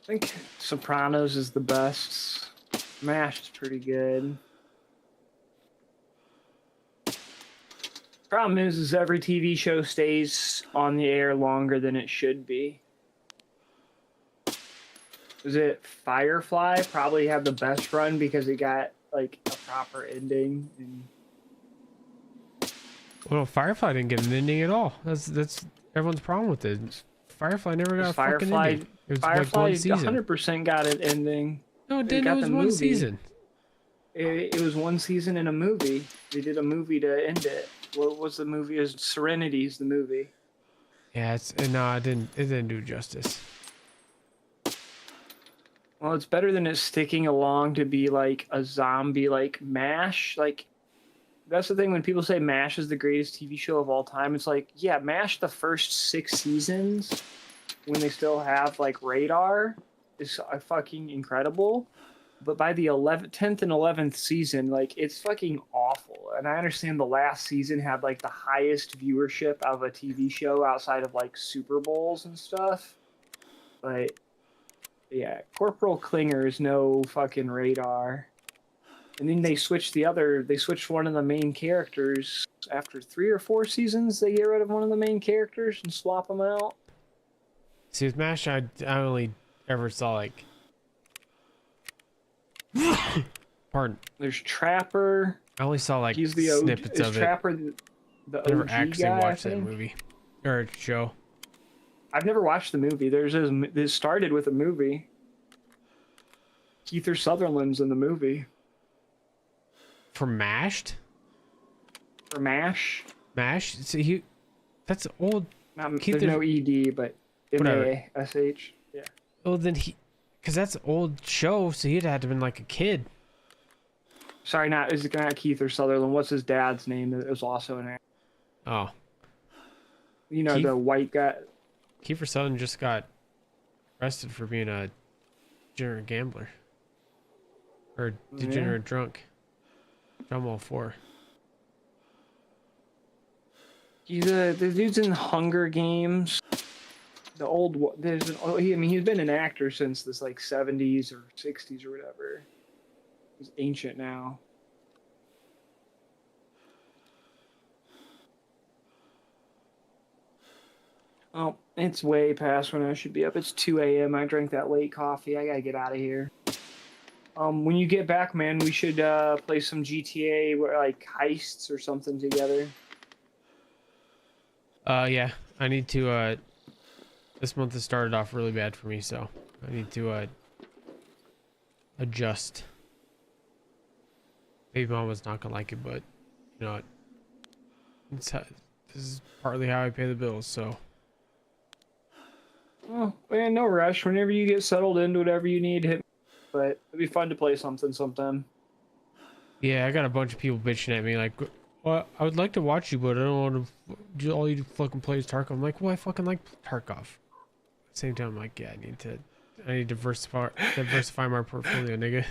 S5: think Sopranos is the best. MASH is pretty good. Problem is every TV show stays on the air longer than it should be. Is it Firefly? Probably had the best run because it got like a proper ending.
S2: Well, Firefly didn't get an ending at all. That's everyone's problem with it. Firefly never got a fucking ending. It was
S5: Firefly
S2: like one season.
S5: 100% got an ending.
S2: No, it didn't. It was one season.
S5: It was one season in a movie. They did a movie to end it. What was the movie? It was Serenity's the movie.
S2: Yeah, it didn't do justice.
S5: Well, it's better than it sticking along to be like a zombie like MASH. Like that's the thing when people say MASH is the greatest TV show of all time. It's like, yeah, MASH the first 6 seasons when they still have like Radar is fucking incredible. but by the 10th and 11th season, like it's fucking awful. And I understand the last season had like the highest viewership of a TV show outside of like Super Bowls and stuff. But yeah, Corporal Klinger's no fucking radar. And then they switched one of the main characters after 3 or 4 seasons. They get rid of one of the main characters and swap them out.
S2: See, with MASH, I only ever saw like. Pardon.
S5: There's Trapper.
S2: I only saw like
S5: He's the
S2: snippets
S5: is
S2: of
S5: Trapper
S2: it.
S5: the
S2: I never
S5: OG
S2: actually
S5: guy,
S2: watched that movie or show.
S5: I've never watched the movie. This started with a movie. Kiefer Sutherland's in the movie.
S2: For Mashed?
S5: For MASH.
S2: MASH? So that's old.
S5: There's no ED, but MASH. Yeah.
S2: Oh, then because that's old show, so he'd have to been like a kid.
S5: Sorry, not Kiefer Sutherland. What's his dad's name? That was also an actor.
S2: Oh.
S5: You know, the white guy.
S2: Kiefer Sutherland just got arrested for being a degenerate gambler. Or degenerate drunk. I'm all for.
S5: The dude's in Hunger Games. The old he's been an actor since this like 70s or 60s or whatever. He's ancient now. Oh, it's way past when I should be up. It's 2 a.m. I drank that late coffee. I gotta get out of here. When you get back, man, we should play some GTA, like heists or something together.
S2: Yeah, I need to. This month has started off really bad for me, so I need to adjust. Maybe Mom was not gonna like it, but you know, this is partly how I pay the bills, so.
S5: Oh man, no rush. Whenever you get settled into whatever you need, hit me. But it'd be fun to play something sometime.
S2: Yeah, I got a bunch of people bitching at me like, well, I would like to watch you, but I don't want to do all you fucking play is Tarkov. I'm like, well, I fucking like Tarkov. At the same time, I'm like, yeah, I need to diversify my portfolio, nigga.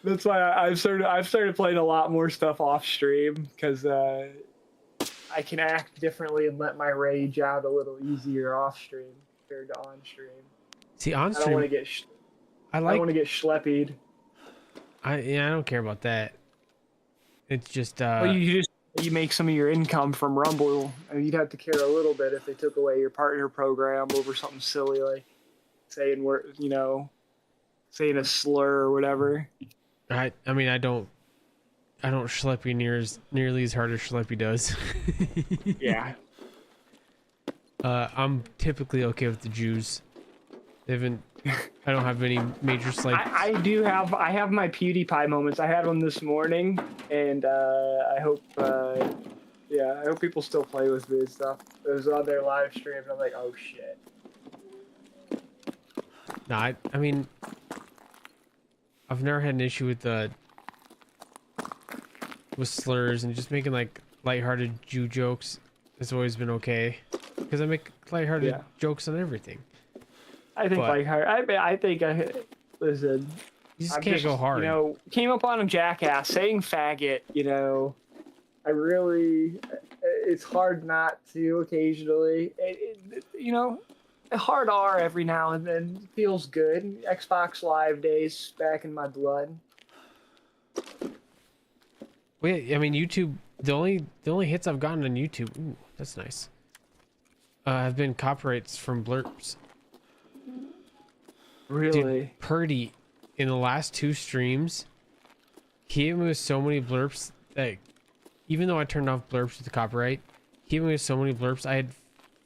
S5: That's why I've started playing a lot more stuff off stream because I can act differently and let my rage out a little easier off stream compared to on stream.
S2: See, on stream,
S5: I don't want to get I want to get schleppied.
S2: I don't care about that. It's just
S5: well, you make some of your income from Rumble, and you'd have to care a little bit if they took away your partner program over something silly like saying saying a slur or whatever.
S2: I mean I don't schleppy nearly as hard as Schleppy does.
S5: Yeah.
S2: I'm typically okay with the Jews. I don't have any major slight.
S5: I have my PewDiePie moments. I had one this morning, and I hope people still play with me and stuff. It was on their live stream, and I'm like, oh shit.
S2: No, I mean, I've never had an issue with slurs and just making like lighthearted Jew jokes. It's always been okay because I make lighthearted jokes on everything.
S5: I think listen.
S2: You just can't go hard.
S5: Came up on a jackass saying faggot. It's hard not to occasionally. A hard R every now and then feels good. Xbox Live days back in my blood.
S2: Well, yeah, I mean YouTube. The only hits I've gotten on YouTube. Ooh, that's nice. Have been copyrights from blurps.
S5: Really?
S2: Dude, Purdy, in the last 2 streams, he hit me with so many blurps that even though I turned off blurps with the copyright, he hit me with so many blurps. I had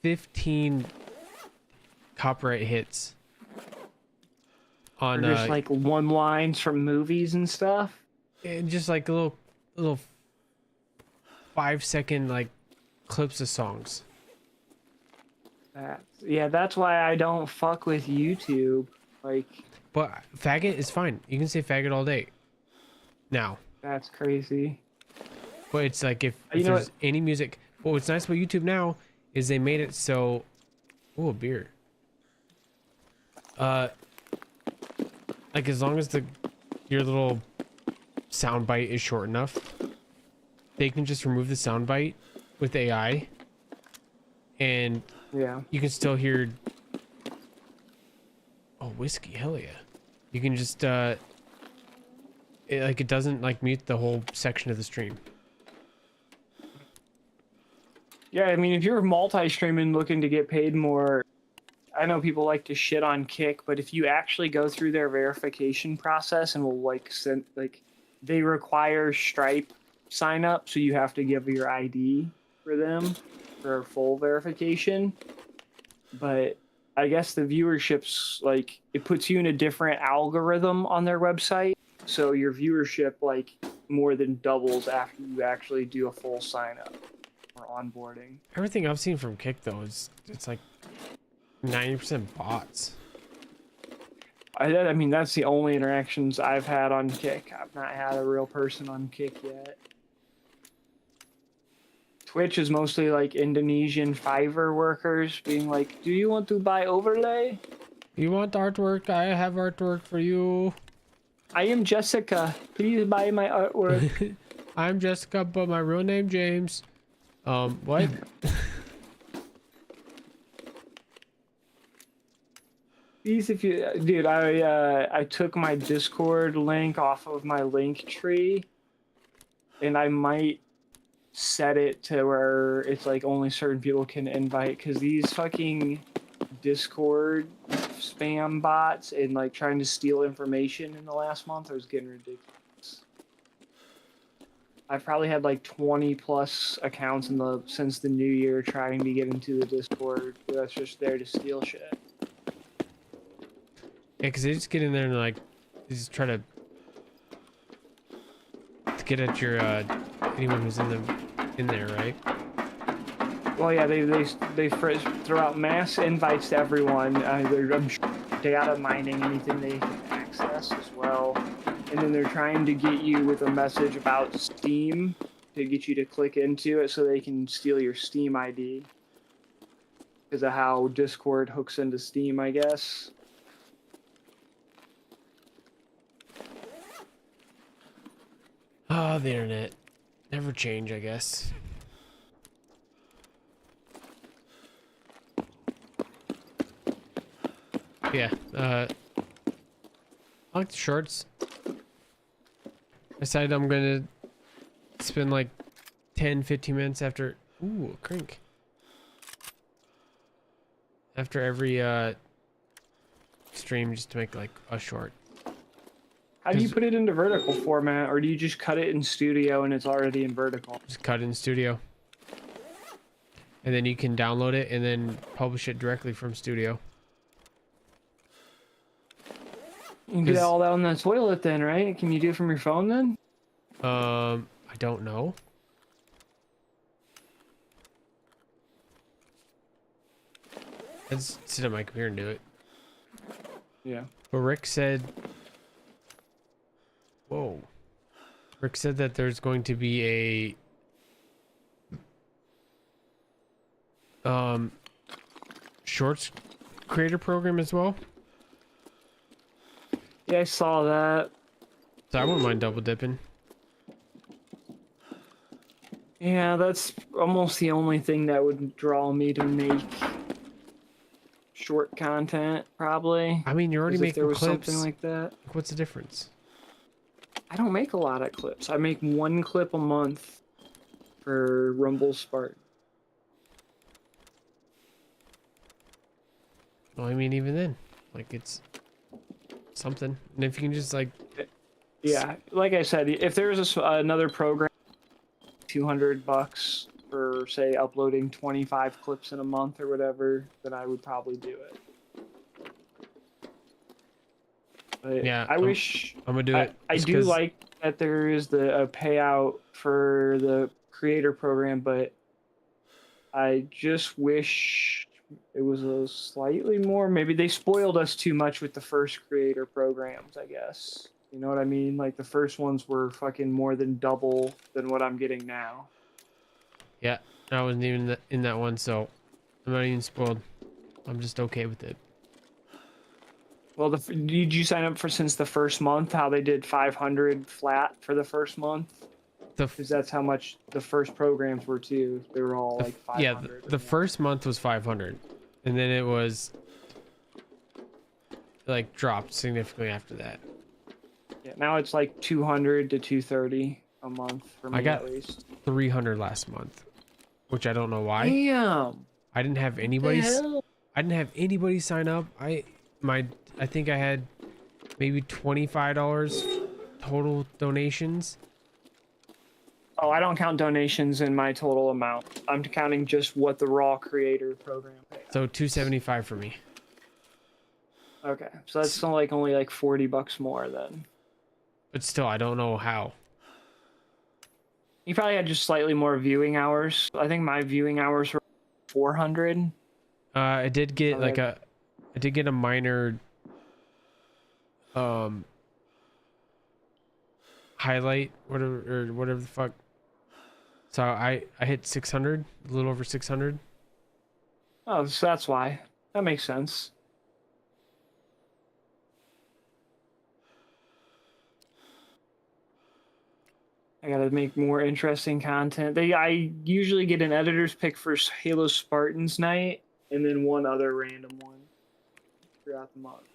S2: 15 copyright hits on
S5: just like one lines from movies and stuff.
S2: And just like little 5-second like clips of songs.
S5: That's why I don't fuck with YouTube.
S2: But faggot is fine. You can say faggot all day. Now.
S5: That's crazy.
S2: But it's like if there's any music. Well, what's nice about YouTube now is they made it so. Oh, a beer. Like as long as the your little sound bite is short enough, they can just remove the sound bite with AI, and
S5: Yeah.
S2: you can still hear. Oh, whiskey, hell yeah! You can just it doesn't like mute the whole section of the stream.
S5: Yeah, I mean, if you're multi-streaming looking to get paid more, I know people like to shit on Kick, but if you actually go through their verification process and will like send like they require Stripe sign up, so you have to give your ID for them for full verification. But I guess the viewership's like it puts you in a different algorithm on their website, so your viewership like more than doubles after you actually do a full sign up or onboarding.
S2: Everything I've seen from Kick though is it's like 90% bots.
S5: I mean, that's the only interactions I've had on Kick. I've not had a real person on Kick yet. Twitch is mostly like Indonesian Fiverr workers being like, "Do you want to buy overlay?
S2: You want artwork? I have artwork for you.
S5: I am Jessica. Please buy my artwork."
S2: I'm Jessica, but my real name James. What?
S5: Please, if you, dude, I took my Discord link off of my link tree, and I might set it to where it's like only certain people can invite, because these fucking Discord spam bots and like trying to steal information in the last month is getting ridiculous. I've probably had like 20 plus accounts since the new year trying to get into the Discord that's just there to steal shit.
S2: Yeah, because they just get in there and like they just try to get at your anyone who's in there, right?
S5: Well, yeah, they throw out mass invites to everyone. They're data mining anything they can access as well, and then they're trying to get you with a message about Steam to get you to click into it so they can steal your Steam ID. Because of how Discord hooks into Steam, I guess.
S2: Oh, the internet. Never change, I guess. Yeah, I like the shorts. I decided I'm gonna spend like 10-15 minutes after a crink. After every stream just to make like a short.
S5: How do you put it into vertical format, or do you just cut it in Studio and it's already in vertical?
S2: Just cut it in Studio. And then you can download it and then publish it directly from Studio.
S5: You can get all that on the toilet then, right? Can you do it from your phone then?
S2: I don't know. Let's sit on my computer and do it.
S5: Yeah.
S2: But Rick said... Whoa. Rick said that there's going to be a... Shorts creator program as well.
S5: Yeah, I saw that.
S2: So I wouldn't mind double dipping.
S5: Yeah, that's almost the only thing that would draw me to make short content, probably.
S2: I mean, you're already making
S5: there was
S2: clips.
S5: something like that.
S2: What's the difference?
S5: I don't make a lot of clips. I make one clip a month for Rumble Spartan.
S2: Well, I mean, even then, like, it's something. And if you can just, like...
S5: Yeah, like I said, if there's another program, $200 for, say, uploading 25 clips in a month or whatever, then I would probably do it. But
S2: Yeah,
S5: I wish...
S2: I'm gonna do it.
S5: I do like that there is a payout for the creator program, but I just wish it was a slightly more... Maybe they spoiled us too much with the first creator programs, I guess. You know what I mean? Like, the first ones were fucking more than double than what I'm getting now.
S2: Yeah, I wasn't even in that one, so I'm not even spoiled. I'm just okay with it.
S5: Well, did you sign up for since the first month? How they did 500 flat for the first month? Because that's how much the first programs were too. They were all like 500.
S2: Yeah, the first month was 500, and then it was like dropped significantly after that.
S5: Yeah, now it's like 200 to 230 a month for me.
S2: I got
S5: at least
S2: 300 last month, which I don't know why.
S5: Damn.
S2: I didn't have anybody. I didn't have anybody sign up. I think I had maybe $25 total donations.
S5: Oh, I don't count donations in my total amount. I'm counting just what the raw creator program pays.
S2: So $275 for me.
S5: Okay, so that's still like only like $40 more then.
S2: But still, I don't know how.
S5: You probably had just slightly more viewing hours. I think my viewing hours were 400.
S2: I did get I did get a minor highlight, whatever the fuck. So I hit 600, a little over 600.
S5: Oh, so that's why. That makes sense. I gotta make more interesting content. I usually get an editor's pick for Halo Spartans night, and then one other random one throughout the month.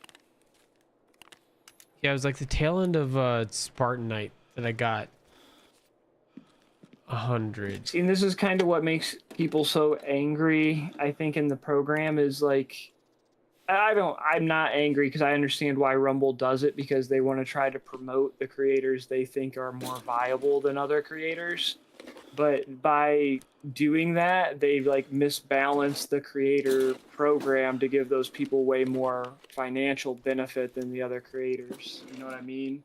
S2: Yeah, it was like the tail end of Spartan Night that I got 100.
S5: See, and this is kind of what makes people so angry, I think, in the program is like, I'm not angry because I understand why Rumble does it, because they want to try to promote the creators they think are more viable than other creators. But by doing that, they like misbalance the creator program to give those people way more financial benefit than the other creators. You know what I mean?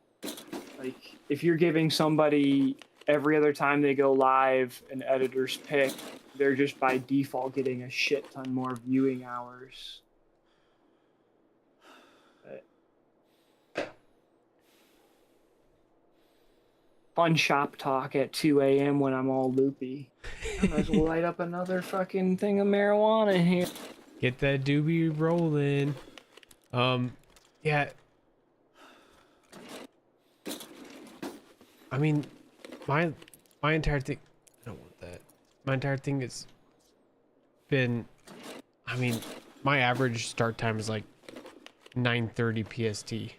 S5: Like, if you're giving somebody every other time they go live an editor's pick, they're just by default getting a shit ton more viewing hours. Fun shop talk at 2 a.m. when I'm all loopy. I might as well light up another fucking thing of marijuana here.
S2: Get that doobie rolling. Yeah. I mean, my entire thing. I don't want that. My entire thing has been. I mean, my average start time is like 9:30 PST.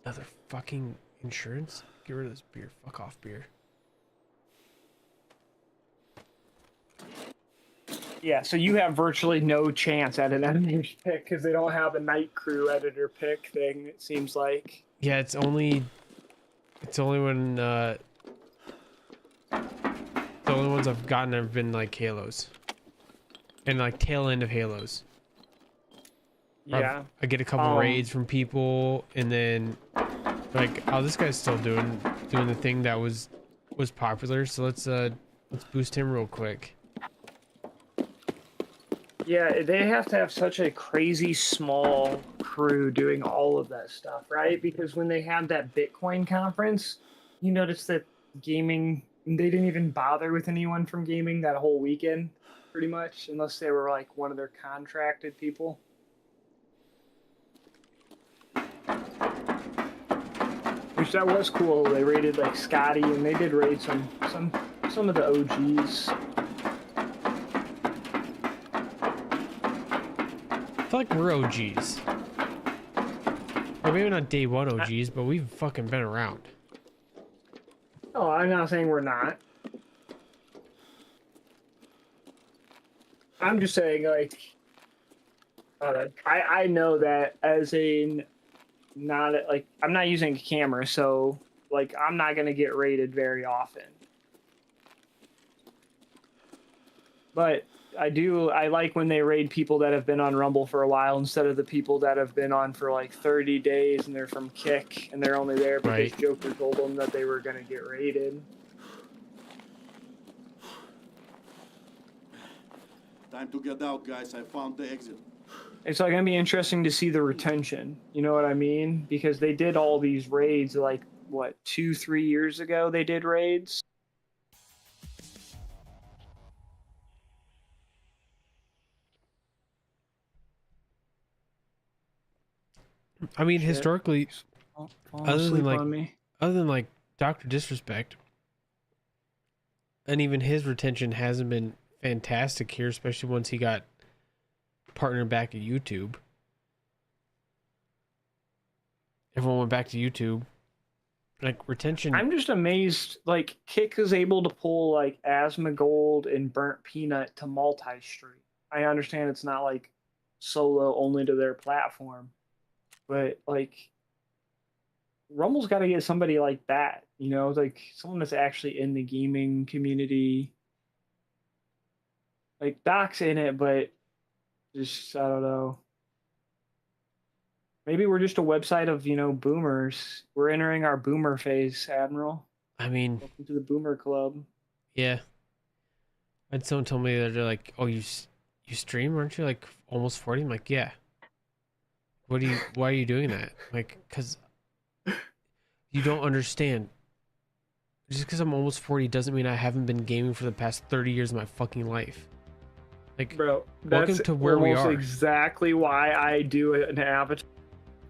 S2: Another fucking insurance. Get rid of this beer. Fuck off, beer.
S5: Yeah, so you have virtually no chance at an editor's pick because they don't have a night crew editor pick thing, it seems like.
S2: Yeah, it's only when the only ones I've gotten have been like Halos. And like tail end of Halos.
S5: Yeah.
S2: I get a couple raids from people, and then like, oh, this guy's still doing the thing that was popular, so let's boost him real quick.
S5: Yeah, they have to have such a crazy small crew doing all of that stuff, right? Because when they had that Bitcoin conference, you notice that gaming, they didn't even bother with anyone from gaming that whole weekend, pretty much, unless they were like one of their contracted people. Which that was cool. They raided like Scotty, and they did raid some of the OGs.
S2: I feel like we're OGs. Or maybe not day one OGs, but we've fucking been around.
S5: Oh, I'm not saying we're not. I'm just saying, like, I know that as a not like, I'm not using a camera, so like I'm not gonna get raided very often. But I like when they raid people that have been on Rumble for a while instead of the people that have been on for like 30 days and they're from Kick and they're only there because Joker told them that they were gonna get raided.
S6: Time to get out, guys. I found the exit.
S5: It's like gonna be interesting to see the retention. You know what I mean? Because they did all these raids like what, 2-3 years ago they did raids.
S2: I mean,
S5: Shit.
S2: historically,
S5: Falling
S2: Other than,
S5: asleep
S2: like-
S5: on me.
S2: other than like Dr. Disrespect, and even his retention hasn't been fantastic here, especially once he got partnered back at YouTube. Everyone went back to YouTube. Like retention.
S5: I'm just amazed. Like Kick is able to pull like Asmongold and Burnt Peanut to multi-stream. I understand it's not like solo only to their platform, but like Rumble's got to get somebody like that. You know, like someone that's actually in the gaming community. Like Doc's in it, but just I don't know. Maybe we're just a website of, boomers. We're entering our boomer phase, Admiral.
S2: I mean,
S5: Welcome to the boomer club.
S2: yeah. And someone told me that they're like, "Oh, you stream, aren't you like almost 40?" I'm like, "Yeah." Why are you doing that? Like, cause you don't understand. Just because I'm almost 40 doesn't mean I haven't been gaming for the past 30 years of my fucking life. Like,
S5: Bro,
S2: welcome
S5: that's
S2: to where we
S5: almost
S2: are.
S5: exactly why I do an avatar.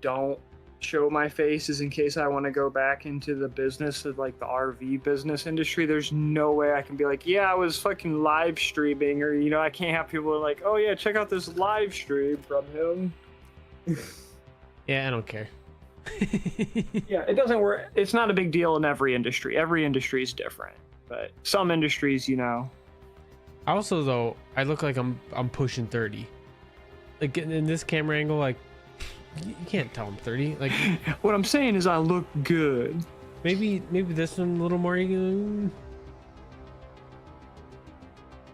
S5: Don't show my face is in case I want to go back into the business of like the RV business industry. There's no way I can be like, yeah, I was fucking live streaming, or I can't have people like, oh yeah, check out this live stream from him.
S2: Yeah, I don't care.
S5: Yeah, it doesn't work. It's not a big deal in every industry. Every industry is different, but some industries,
S2: Also, though, I look like I'm pushing 30. Like in this camera angle, like you can't tell I'm 30. Like
S5: what I'm saying is I look good.
S2: maybe this one a little more. Maybe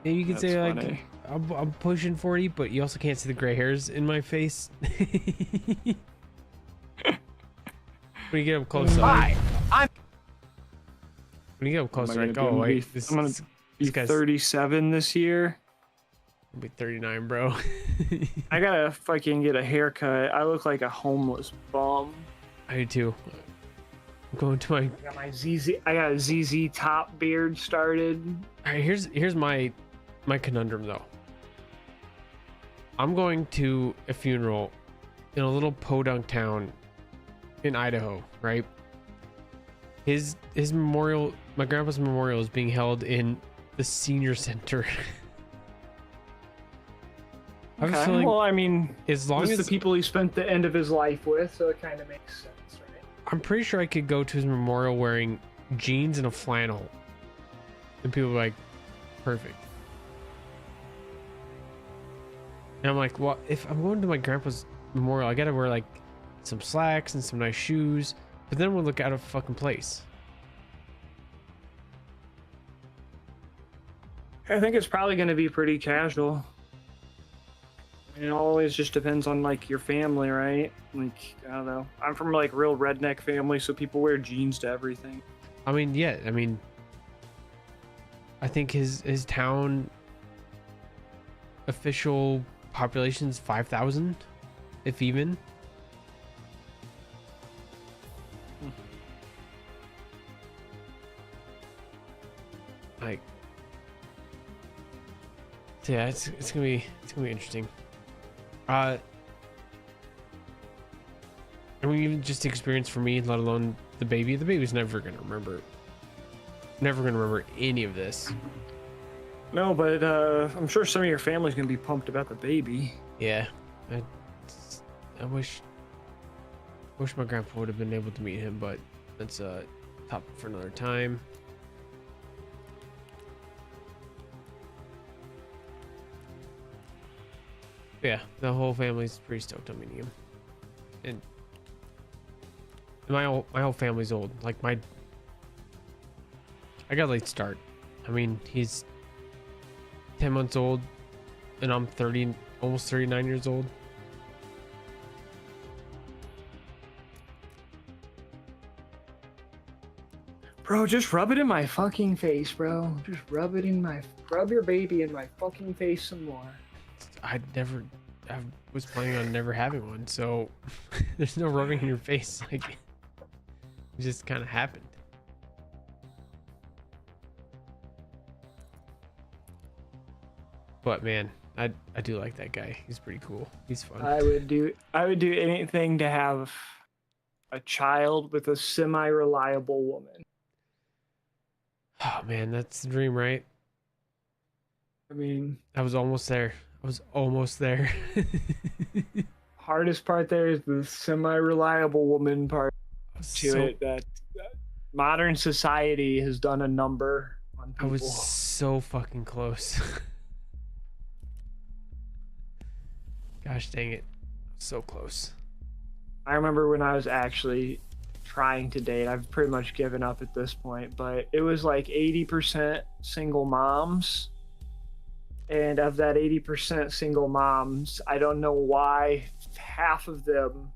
S2: you could
S5: That's
S2: say like
S5: funny.
S2: I'm pushing 40, but you also can't see the gray hairs in my face. When you get up close,
S1: Hi,
S2: when you get up close,
S5: Am I
S2: they're like,
S5: gonna
S2: oh
S5: be-
S2: wait,
S5: I'm gonna be
S2: guy's
S5: 37 this year.
S2: I'll be 39, bro.
S5: I gotta fucking get a haircut. I look like a homeless bum.
S2: I do too. I'm going to my.
S5: I got my ZZ. I got a ZZ top beard started.
S2: All right, here's my conundrum though. I'm going to a funeral in a little podunk town in Idaho, right? His memorial, my grandpa's memorial, is being held in the senior center. I have a
S5: Okay.
S2: feeling
S5: Well, I mean,
S2: as long
S5: it's
S2: as
S5: the people he spent the end of his life with, so it kind of makes sense, right?
S2: I'm pretty sure I could go to his memorial wearing jeans and a flannel, and people are like, perfect. And I'm like, well, if I'm going to my grandpa's memorial, I gotta wear like some slacks and some nice shoes, but then we'll look out of fucking place.
S5: I think it's probably going to be pretty casual. It always just depends on like your family, right? Like, I don't know. I'm from like real redneck family, so people wear jeans to everything.
S2: I mean, yeah, I mean, I think his town official population's 5,000, if even. Like, so yeah, it's gonna be interesting. I mean, even just experience for me, let alone the baby. The baby's never gonna remember any of this.
S5: No, but I'm sure some of your family's going to be pumped about the baby.
S2: Yeah, I wish my grandpa would have been able to meet him, but that's a topic for another time. Yeah, the whole family's pretty stoked on meeting him, and my whole family's old. Like I got a late start. I mean, he's 10 months old, and I'm 30, almost 39 years old.
S5: Bro, just rub it in my fucking face, bro. Just rub your baby in my fucking face some more.
S2: I was planning on never having one, so there's no rubbing in your face. Like, it just kind of happened. But man, I do like that guy. He's pretty cool. He's fun.
S5: I would do anything to have a child with a semi-reliable woman.
S2: Oh man, that's the dream, right?
S5: I mean,
S2: I was almost there.
S5: hardest part there is the semi-reliable woman part to it. That modern society has done a number on
S2: I
S5: people.
S2: was so fucking close. Gosh dang it. So close.
S5: I remember when I was actually trying to date. I've pretty much given up at this point, but it was like 80% single moms. And of that 80% single moms, I don't know why half of them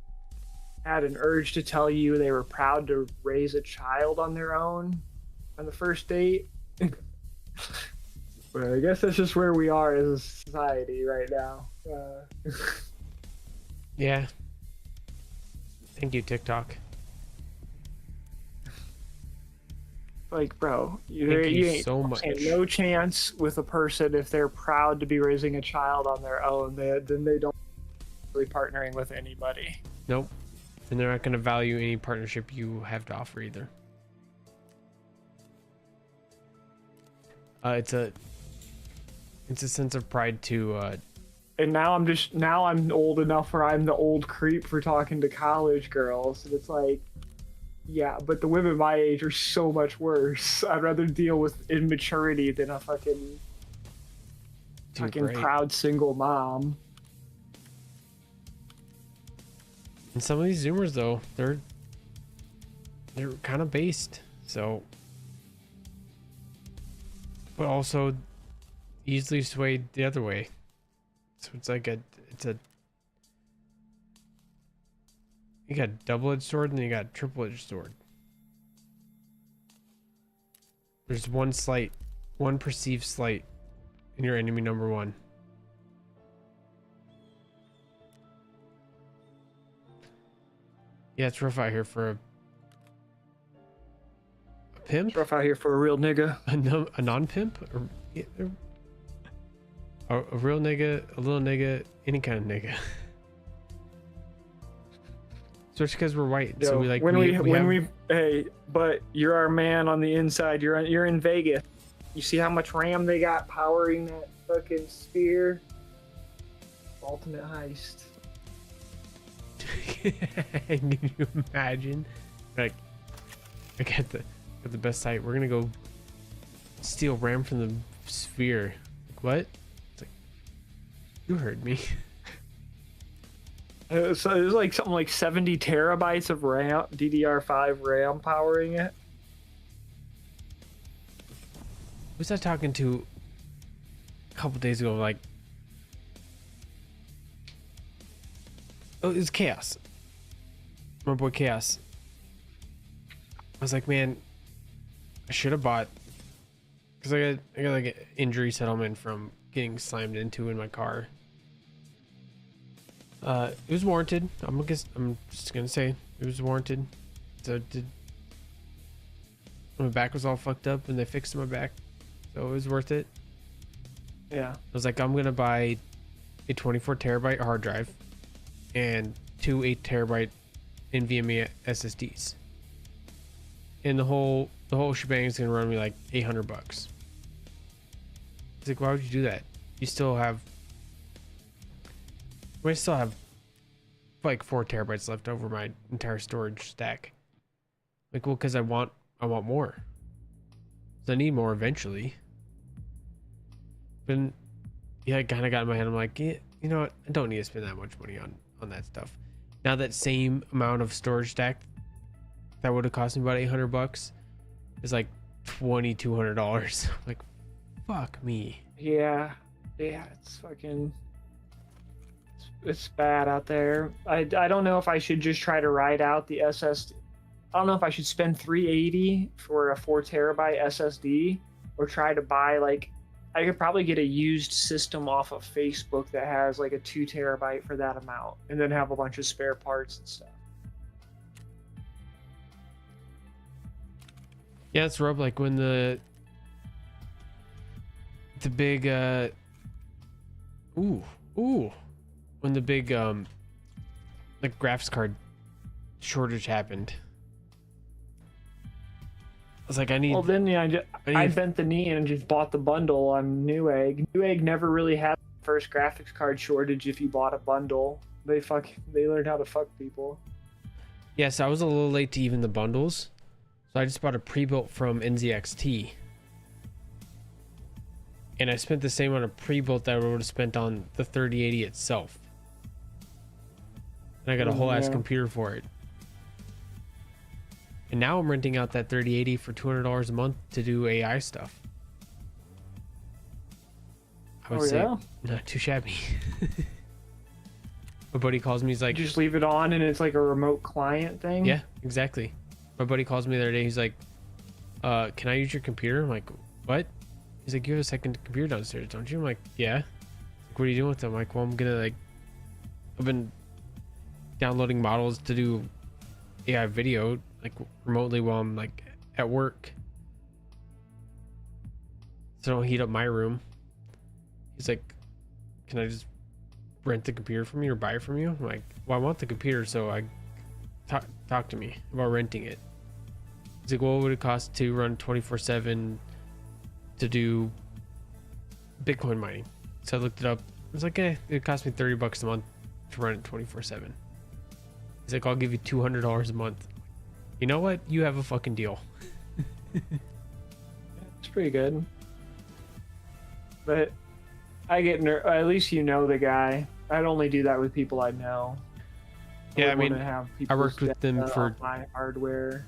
S5: had an urge to tell you they were proud to raise a child on their own on the first date. But I guess that's just where we are as a society right now.
S2: Yeah. Thank you, TikTok.
S5: Like, bro, you
S2: Thank you
S5: ain't
S2: so much.
S5: no chance with a person if they're proud to be raising a child on their own. Then they don't really partnering with anybody.
S2: Nope. And they're not going to value any partnership you have to offer either. It's a sense of pride to
S5: And now I'm old enough where I'm the old creep for talking to college girls. And it's like, yeah, but the women my age are so much worse. I'd rather deal with immaturity than a fucking
S2: right.
S5: proud single mom.
S2: And some of these Zoomers though, they're kind of based, so, but also easily swayed the other way. So it's like you got double-edged sword and then you got triple-edged sword. There's one perceived slight in your enemy number one. Yeah, it's rough out here for a pimp.
S5: It's rough out here for a real nigga.
S2: A non-pimp? A real nigga, a little nigga, any kind of nigga. Especially because we're white, so we like
S5: hey, but you're our man on the inside. You're in Vegas. You see how much RAM they got powering that fucking sphere? Ultimate heist.
S2: Can you imagine? Like, I got the best site. We're gonna go steal RAM from the sphere. Like, what? It's like, you heard me.
S5: So there's like something like 70 terabytes of RAM, DDR5 RAM powering it.
S2: Who's I talking to a couple days ago? Like, oh, it's Chaos. My boy Chaos. I was like, man, I should have bought, because I got like an injury settlement from getting slammed into in my car. It was warranted. I'm just gonna say it was warranted. So my back was all fucked up and they fixed my back, so it was worth it.
S5: Yeah.
S2: I was like, I'm gonna buy a 24 terabyte hard drive and two 8 terabyte NVMe SSDs, and the whole shebang is gonna run me like $800. It's like, why would you do that? You still have. I still have like 4 terabytes left over my entire storage stack. Like, well, because I want more. So I need more eventually. But yeah, I kind of got in my head. I'm like, yeah, you know what? I don't need to spend that much money on that stuff. Now that same amount of storage stack that would have cost me about $800 is like $2,200. Like, fuck me.
S5: Yeah, it's fucking. It's bad out there. I don't know if I should just try to ride out the SSD. I don't know if I should spend $380 for a 4 terabyte SSD or try to buy like, I could probably get a used system off of Facebook that has like a 2 terabyte for that amount and then have a bunch of spare parts and stuff.
S2: Yeah, it's rough. Like when the big Ooh, ooh. When the big like graphics card shortage happened, I was like, I need.
S5: Well, then yeah, I
S2: need-
S5: bent the knee and just bought the bundle on Newegg. Newegg never really had the first graphics card shortage if you bought a bundle. They learned how to fuck people.
S2: Yes, I was a little late to even the bundles, so I just bought a pre-built from NZXT, and I spent the same on a pre-built that I would have spent on the 3080 itself, and I got a whole ass
S5: Yeah.
S2: computer for it. And now I'm renting out that 3080 for $200 a month to do AI stuff. I would say
S5: yeah?
S2: not too shabby. My buddy calls me, he's like,
S5: You just leave it on and it's like a remote client thing?
S2: yeah, exactly. My buddy calls me the other day, he's like, can I use your computer? I'm like, what? He's like, you have a second computer downstairs, don't you? I'm like, yeah. Like, what are you doing with them? I'm like, well, I'm gonna I've been downloading models to do AI video like remotely while I'm like at work, so I don't heat up my room. He's like, can I just rent the computer from you or buy it from you? I'm like, well, I want the computer, so I talk to me about renting it. He's like, well, what would it cost to run 24/7 to do Bitcoin mining? So I looked it up. I was like, it cost me $30 a month to run it 24/7. He's like, I'll give you $200 a month. You know what? You have a fucking deal.
S5: It's pretty good. But I get at least you know the guy. I'd only do that with people I know.
S2: Yeah, I
S5: wouldn't
S2: mean,
S5: wanna have
S2: I
S5: people's
S2: worked with them
S5: data
S2: for
S5: on my hardware.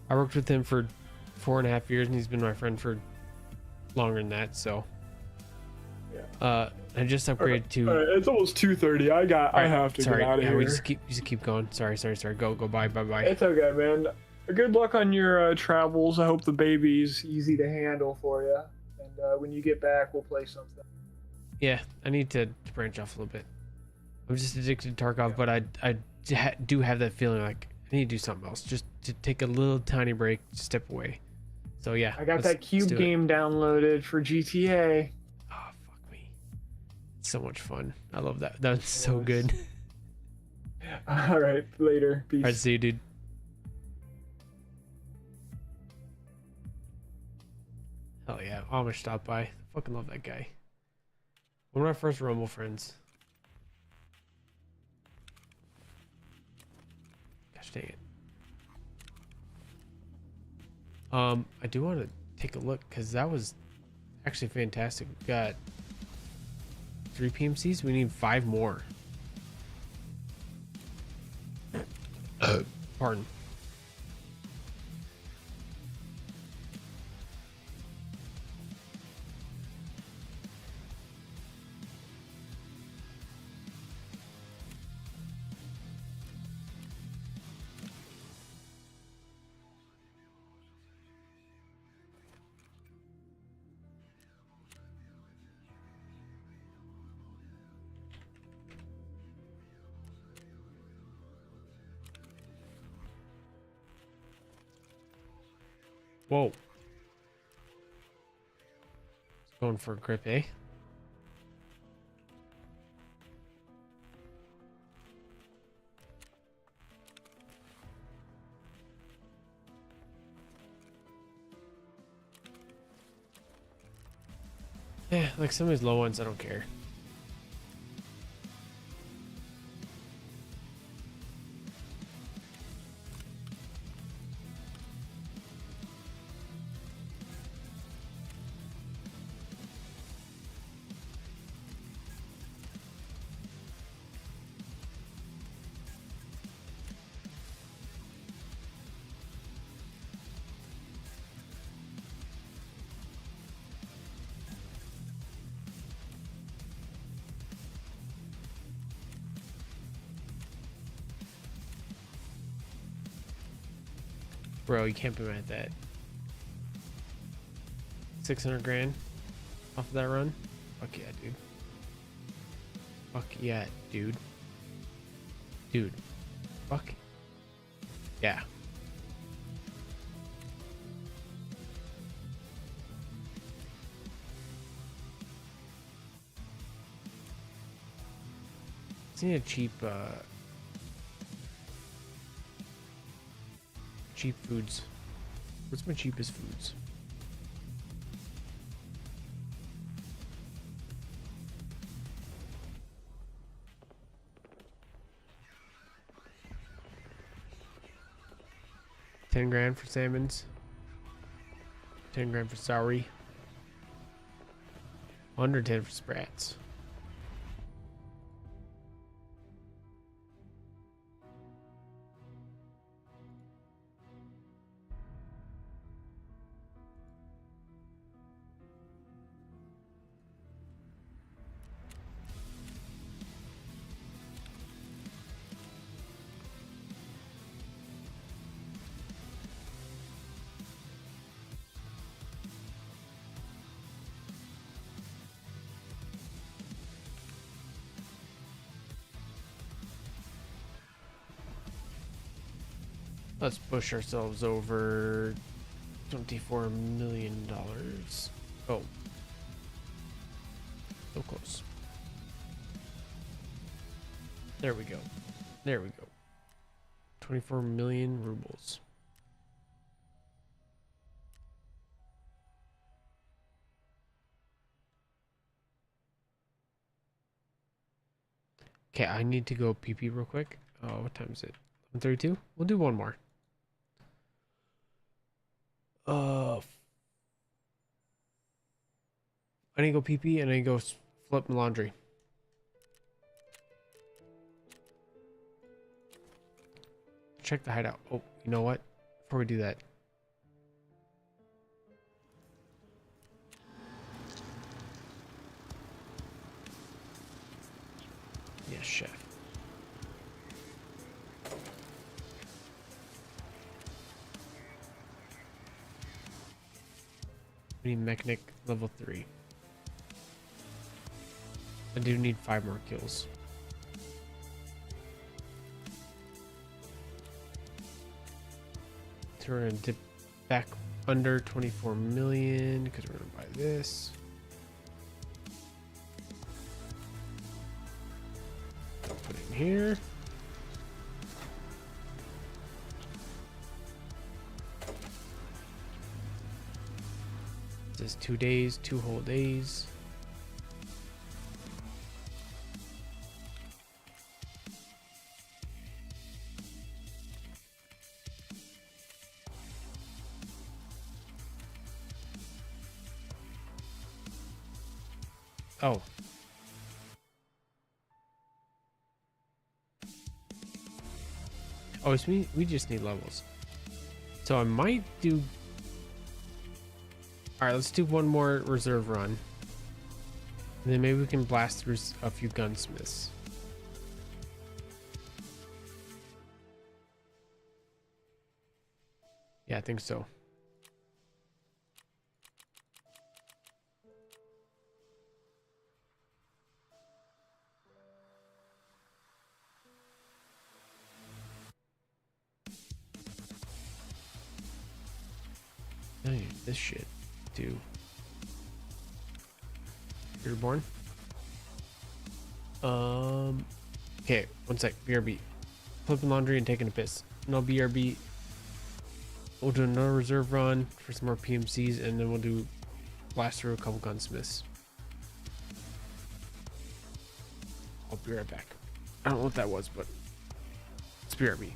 S2: I worked with him for 4.5 years, and he's been my friend for longer than that. So, I just upgraded to.
S5: It's almost 2:30. I have to
S2: sorry,
S5: get out of
S2: yeah,
S5: here.
S2: we just keep going. Sorry. Go bye.
S5: It's okay, man. Good luck on your travels. I hope the baby's easy to handle for you. And when you get back, we'll play something.
S2: Yeah, I need to branch off a little bit. I'm just addicted to Tarkov, but I do have that feeling like I need to do something else, just to take a little tiny break, step away. So yeah,
S5: I got that
S2: let's
S5: Cube
S2: do it.
S5: game downloaded for GTA.
S2: Oh fuck me, it's so much fun. I love that. That's so good.
S5: All right, later. Peace.
S2: All right, see you, dude. Hell yeah, Amish stopped by. Fucking love that guy. One of my first Rumble friends. Gosh dang it. I do want to take a look because that was actually fantastic. We got 3 PMCs. We need 5 more. Pardon. Whoa. Going for a grip, eh? Yeah, like some of these low ones, I don't care. Bro, you can't be mad at that. 600 grand off of that run? Fuck yeah, dude. Fuck yeah, dude. Dude. Fuck. Yeah. just need a cheap cheap foods. What's my cheapest foods? $10,000 for salmons. 10 grand for Sauri. 110 for sprats. Let's push ourselves over $24 million. Oh. So close. There we go. There we go. 24 million rubles. Okay, I need to go pee pee real quick. Oh, what time is it? 1:32? We'll do one more. I need to go pee pee and I need to go flip my laundry. Check the hideout. Oh, you know what? Before we do that. Yes, chef. We need mechanic level 3. I do need 5 more kills. So we're gonna dip back under 24 million because we're gonna buy this. Put it in here. This is 2 days, 2 whole days. Oh. Oh, it's me. We just need levels. So I might do. All right, let's do one more reserve run. And then maybe we can blast through a few gunsmiths. Yeah, I think so. Hey, this shit, too. You're born. Okay, one sec. BRB. Flipping laundry and taking a piss. No BRB. We'll do another reserve run for some more PMCs, and then we'll do blast through a couple gunsmiths. I'll be right back. I don't know what that was, but it's BRB.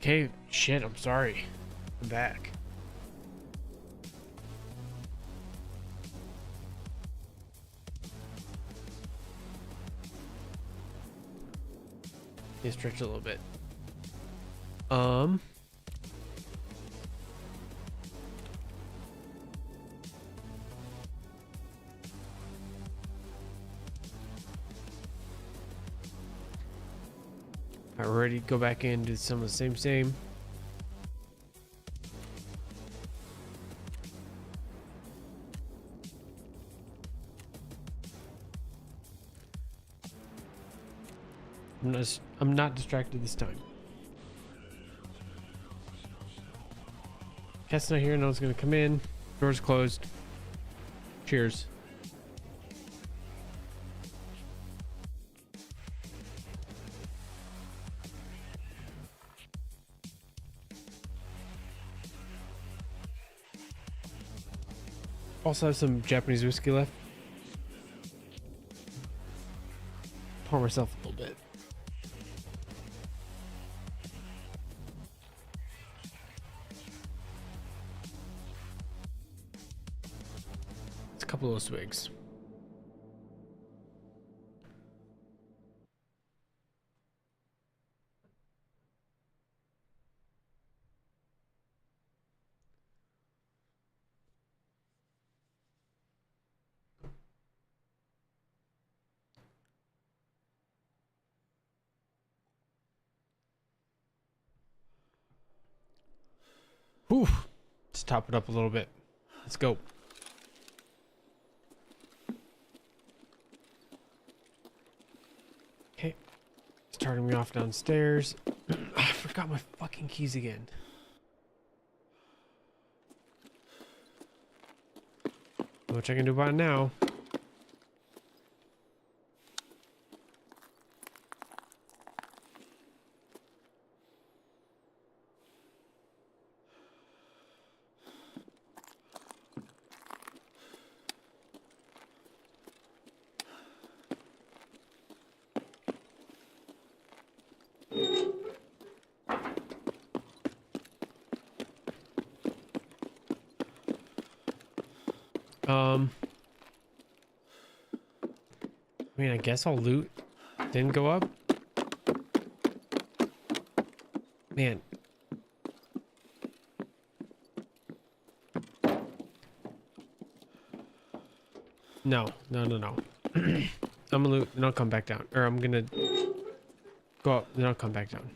S2: Okay, shit, I'm sorry. I'm back. Let me stretch a little bit. I already go back in, do some of the same. I'm not distracted this time. Cat's not here, no one's gonna come in. Door's closed. Cheers. Also have some Japanese whiskey left. Pour myself a little bit. It's a couple of swigs. Whew. Let's top it up a little bit. Let's go. Okay. Starting me off downstairs. I forgot my fucking keys again. Which I can do about now. I mean, I guess I'll loot. Didn't go up. Man. No. I'm gonna loot, then I'll come back down. Or I'm gonna go up, then I'll come back down.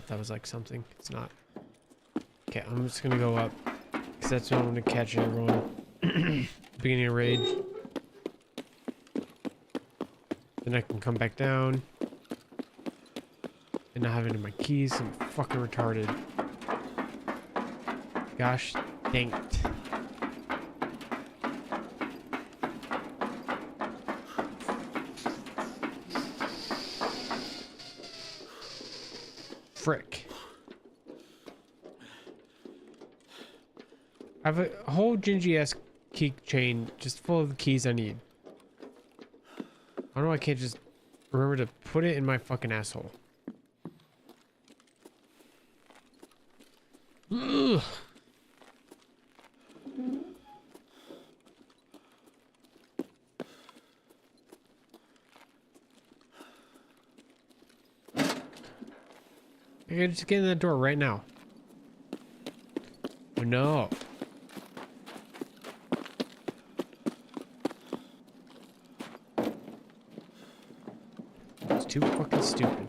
S2: That was like something. It's not. Okay, I'm just gonna go up because that's when I'm gonna catch everyone. Beginning of raid. Then I can come back down and not have any of my keys. I'm fucking retarded. Gosh dang it. Frick. I have a whole Gingy-esque key chain just full of the keys I need. I don't know why I can't just remember to put it in my fucking asshole. Ugh. I can just get in that door right now. Oh, no. It's too fucking stupid.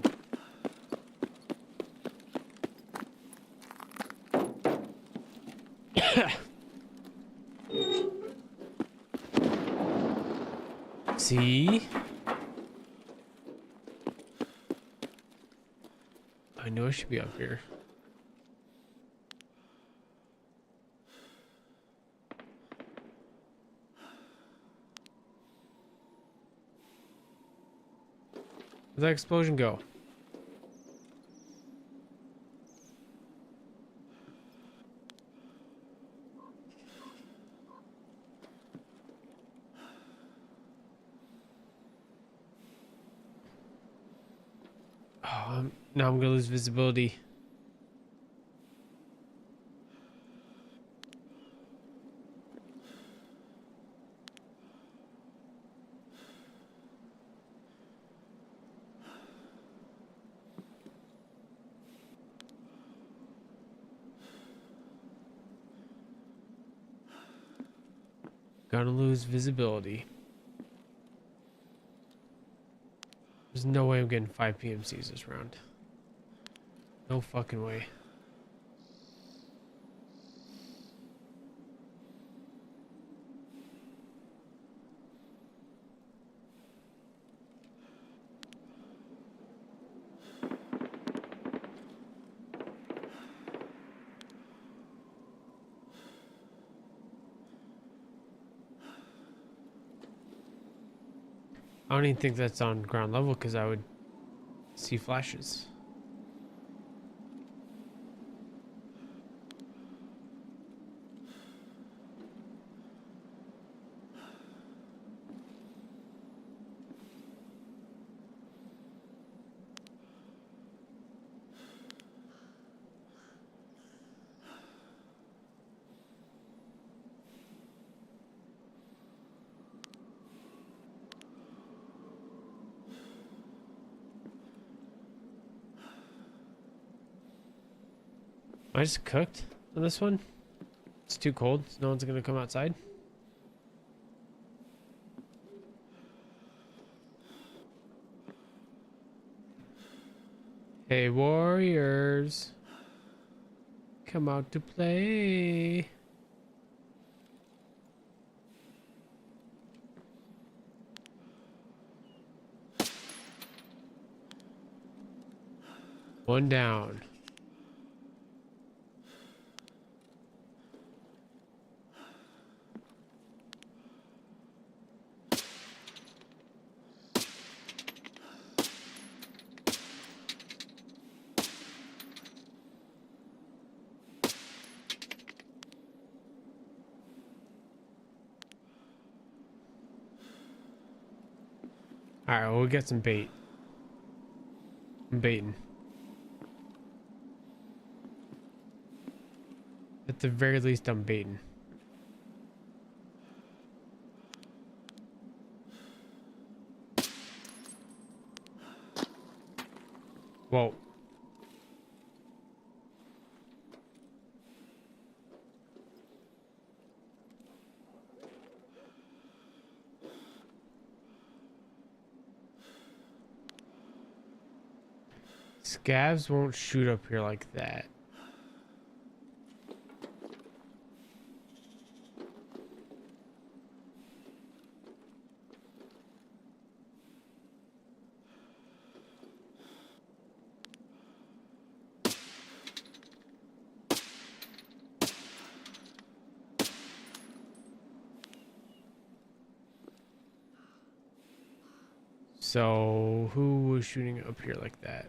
S2: See? I know I should be up here. Where'd that explosion go? Now I'm gonna lose visibility. Gonna lose visibility. There's no way I'm getting 5 PMCs this round. No fucking way. I don't even think that's on ground level because I would see flashes. I just cooked on this one. It's too cold. So no one's gonna come outside. Hey warriors, come out to play. One down. All right, we'll get some bait. I'm baiting. At the very least, I'm baiting. Whoa. Scavs won't shoot up here like that. So who was shooting up here like that?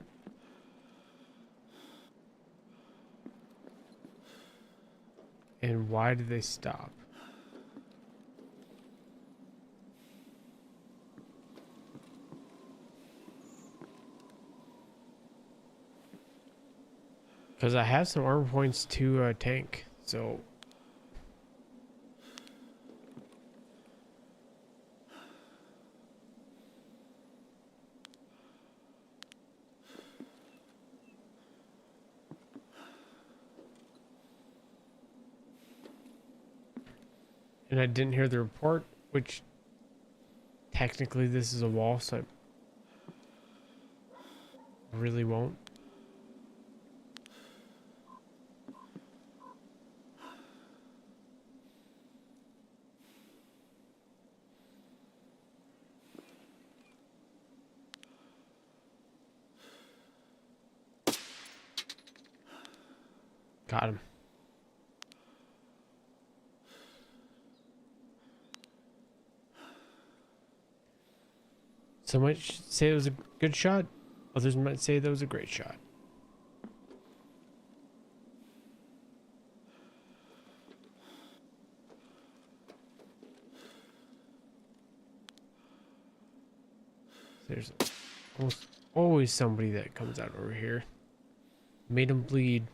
S2: And why did they stop? Because I have some armor points to tank, so and I didn't hear the report, which technically this is a wall, so I really won't. Got him. Some might say it was a good shot. Others might say that was a great shot. There's almost Always somebody that comes out over here. Made him bleed.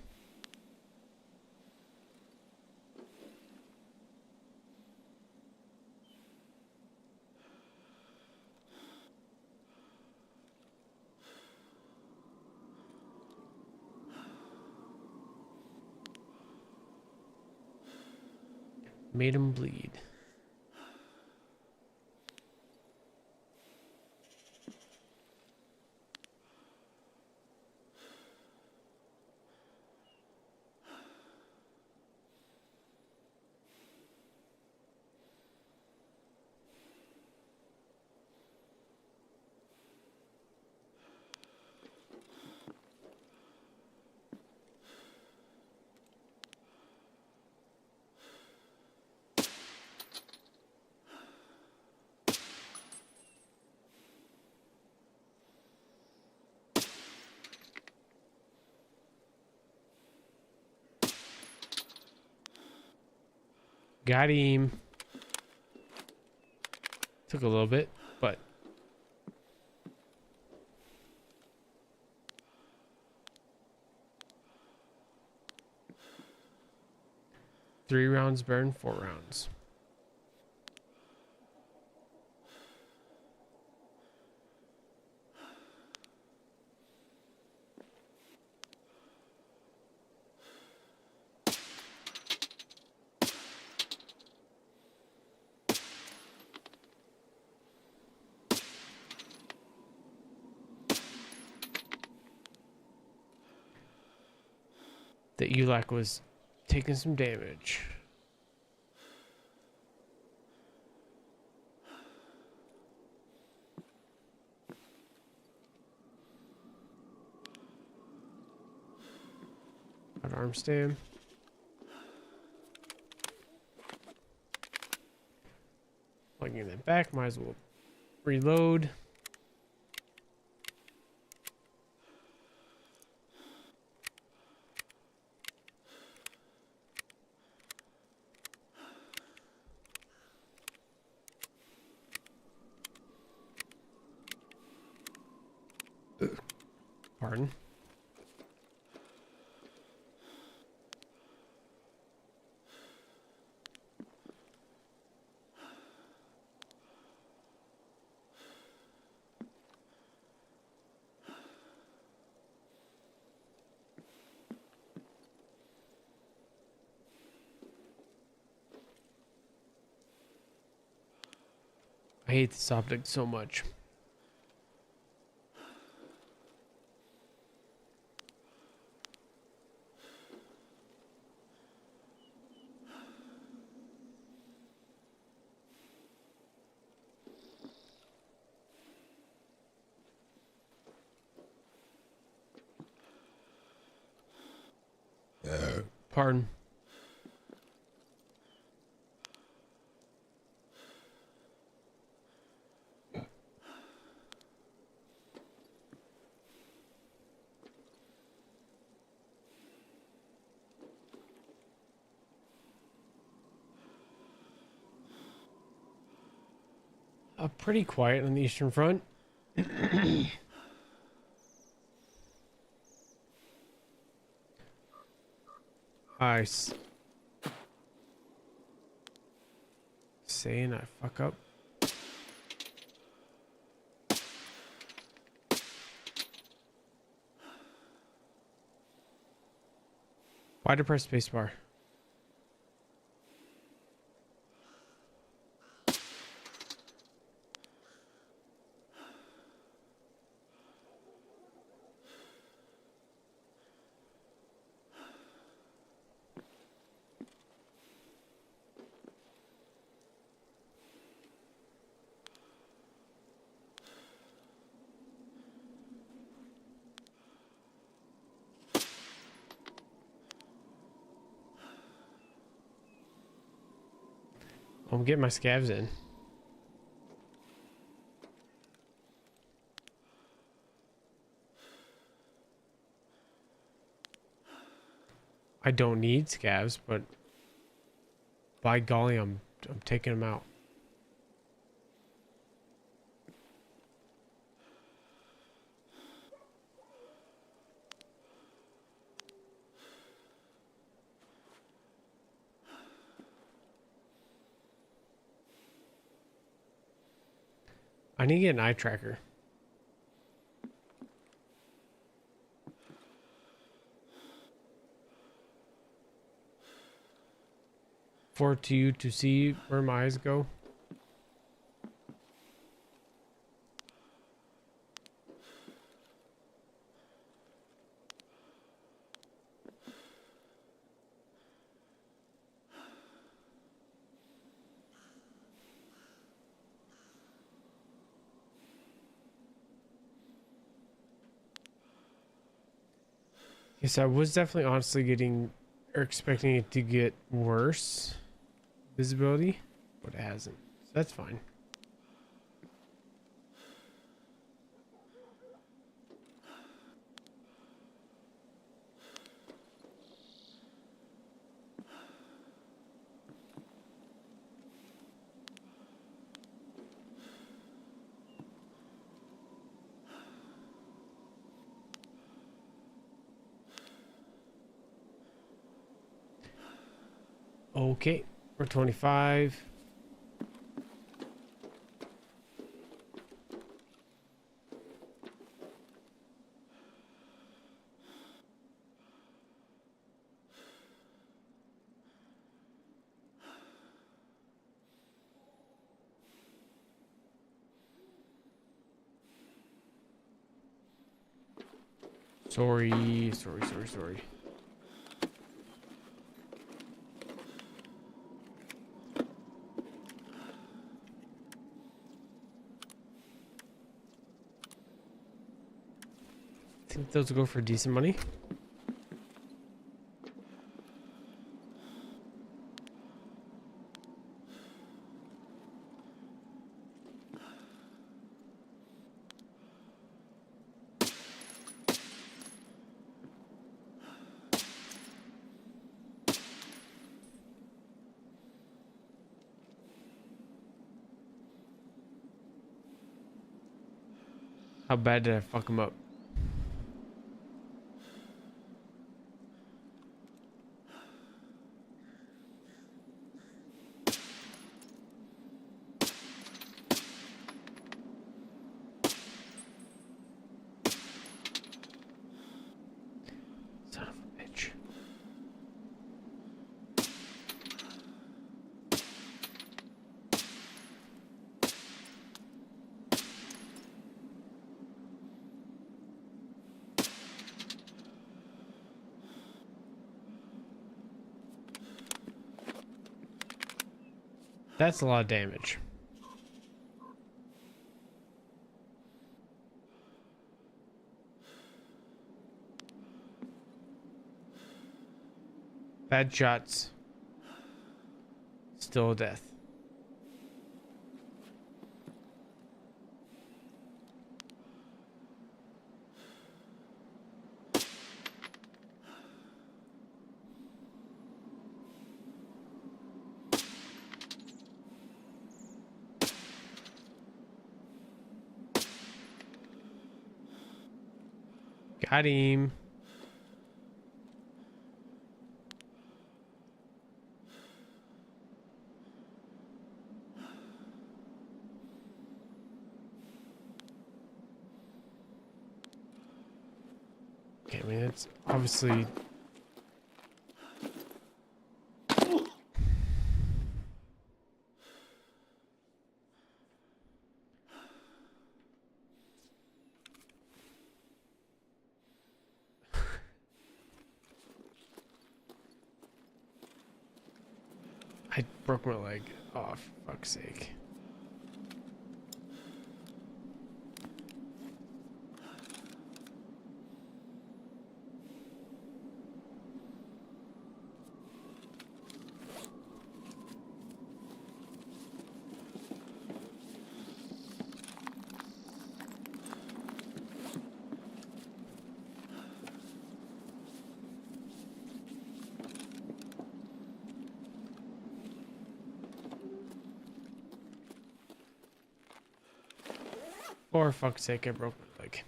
S2: Made him bleed. Got him. Took a little bit, but three rounds burn, 4 rounds. The Elac was taking some damage. Got arm stam. Plugging that back, might as well reload. Pardon. I hate this object so much. Pardon. Pretty quiet on the Eastern Front. Saying I fuck up. Why to press spacebar? I'm getting my scavs in. I don't need scavs, but by golly, I'm taking them out. I need to get an eye tracker. For to you to see where my eyes go. Yes, I was definitely honestly getting or expecting it to get worse visibility, but it hasn't. So that's fine. Okay, we're 25. Sorry. I think those will go for decent money. How bad did I fuck him up? Son of a bitch. That's a lot of damage. Bad shots. Still a death. Got him. Okay, I mean, it's obviously... I broke my leg. Oh, for fuck's sake. For fuck's sake, I broke my leg.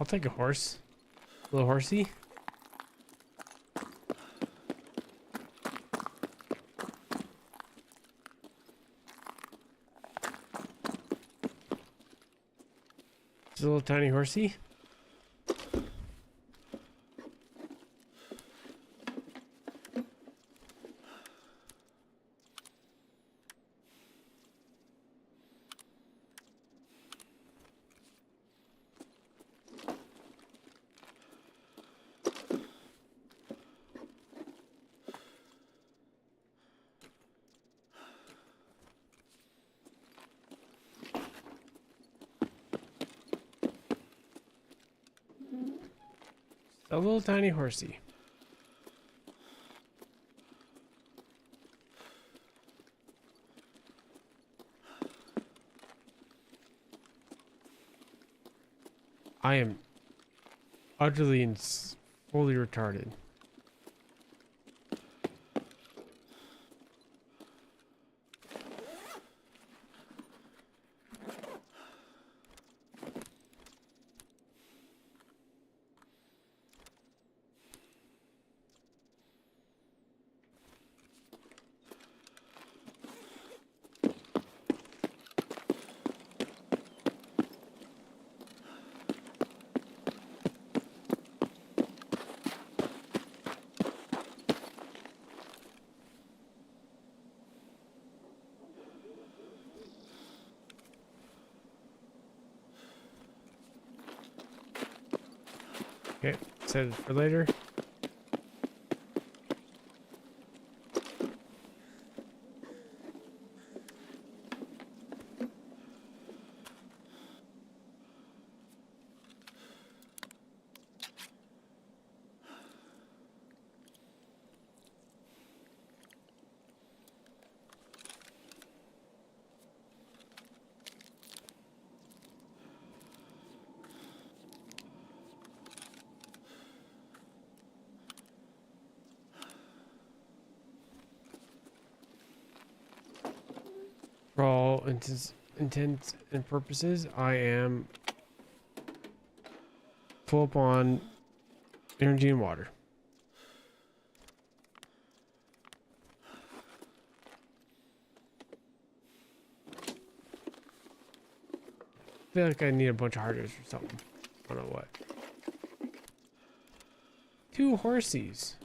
S2: I'll take a horse. A little horsey. Just a little tiny horsey. A little tiny horsey. I am utterly and fully retarded. Okay, set it for later. For all intents and purposes, I am full up on energy and water. I feel like I need a bunch of hard drives or something. I don't know what. 2 horsies.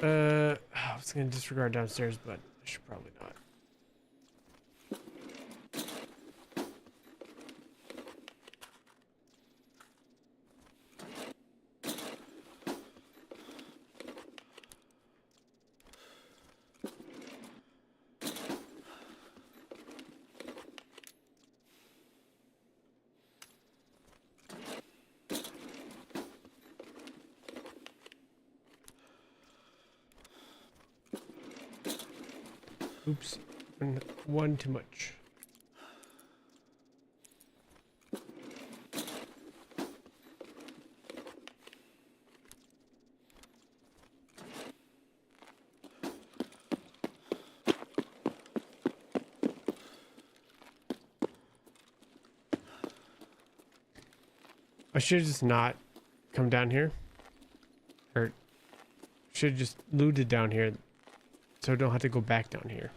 S2: I was gonna disregard downstairs, but I should probably not. Oops, one too much. I should just not come down here, or should just looted down here, so I don't have to go back down here.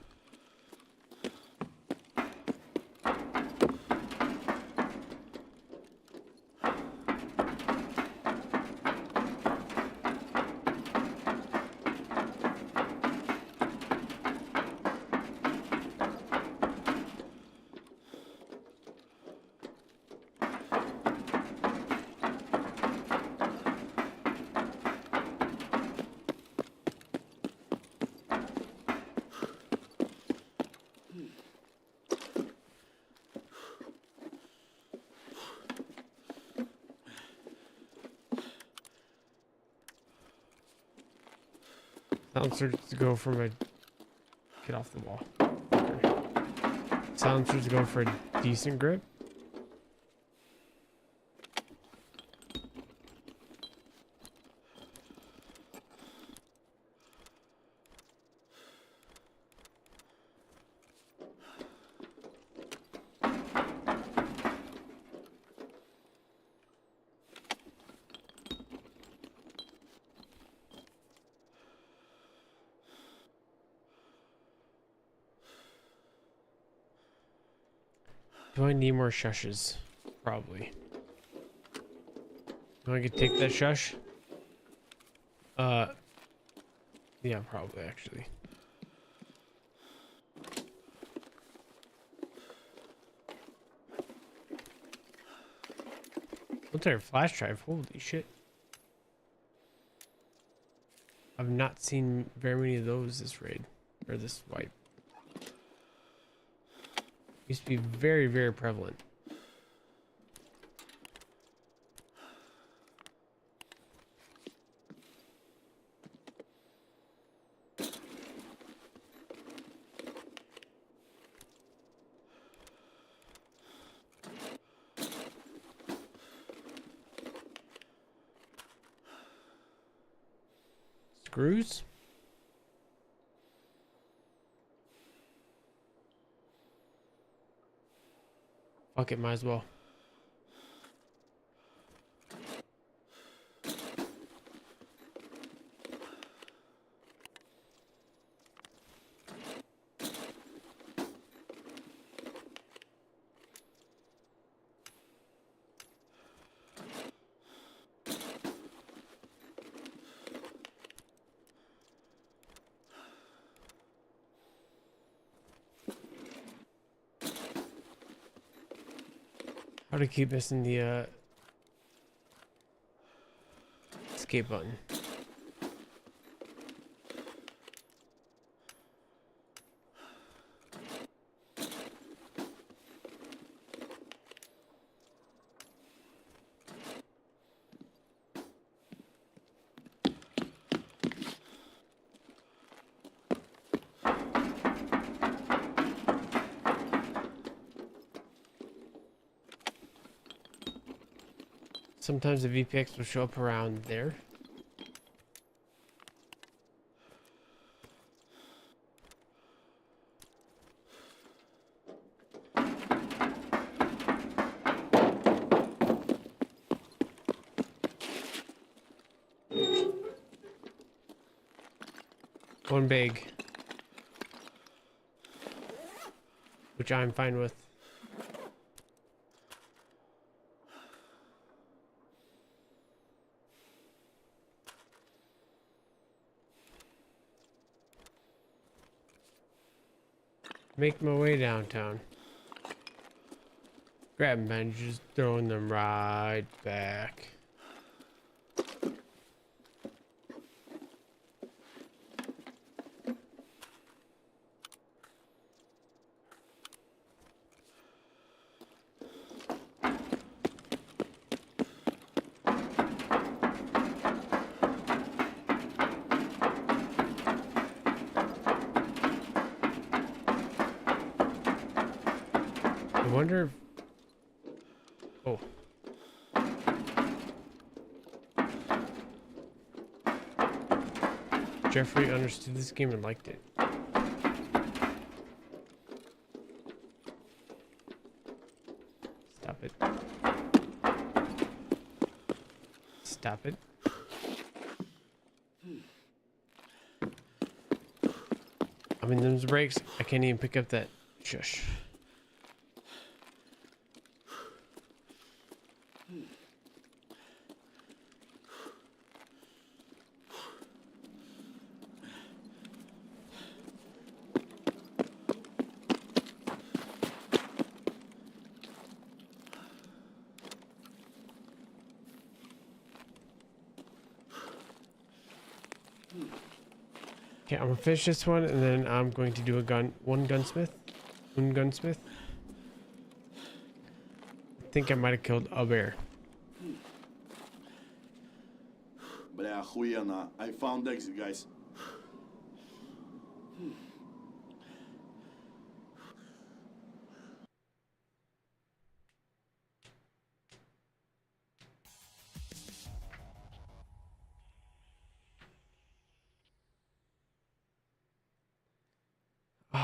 S2: That one starts to go for my get off the wall. Okay. silencers go for a decent grip. Do I need more shushes? Probably. I could take that shush. Yeah, probably actually. What's our flash drive? Holy shit. I've not seen very many of those this raid. Or this wipe. Used to be very, very prevalent. Screws? Fuck it, might as well. How to keep missing the escape button. Sometimes the VPX will show up around there. One bag, which I'm fine with. Make my way downtown. Grabbing bandages, throwing them right back. I wonder if... Oh. Jeffrey understood this game and liked it. Stop it. Stop it. I mean, them's brakes. I can't even pick up that shush. Okay, I'm gonna finish this one, and then I'm going to do one gunsmith. I think I might have killed a bear.
S6: Бля, охуенно. I found exit, guys.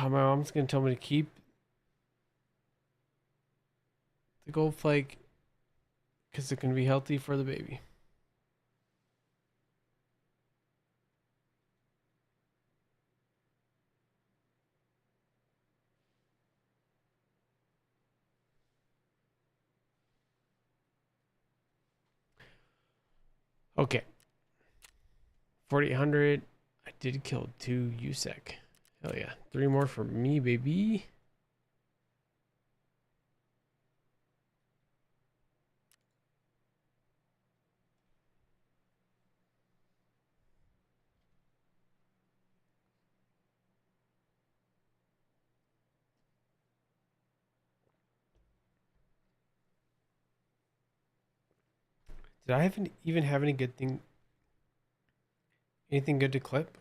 S2: My mom's gonna tell me to keep the gold flake because it can be healthy for the baby. Okay. 4,800. I did kill 2 USEC. Hell yeah. 3 more for me, baby. Did I even have any good thing? Anything good to clip?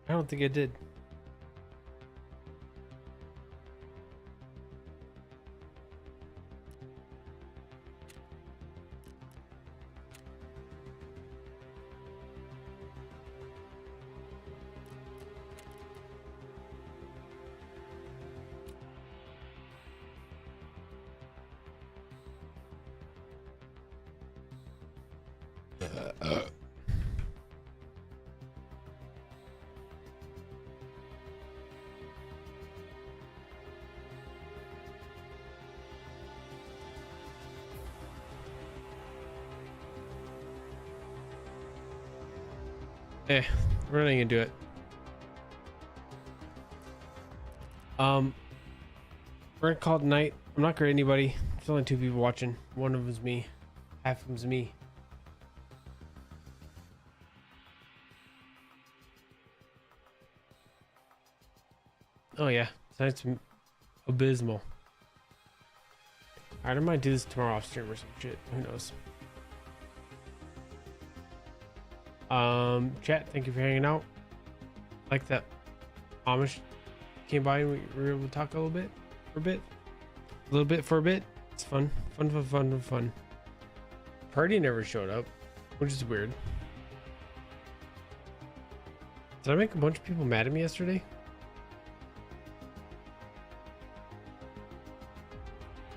S2: I don't think I did. We're not gonna do it. We're gonna call it night. I'm not gonna anybody. There's only 2 people watching. One of them's me. Half of them's me. Oh yeah, tonight's abysmal. Alright, I might do this tomorrow off stream or some shit. Who knows? Chat, thank you for hanging out. Like that Amish came by and we were able to talk a little bit for a bit. A little bit for a bit. It's fun. Fun. Party never showed up, which is weird. Did I make a bunch of people mad at me yesterday?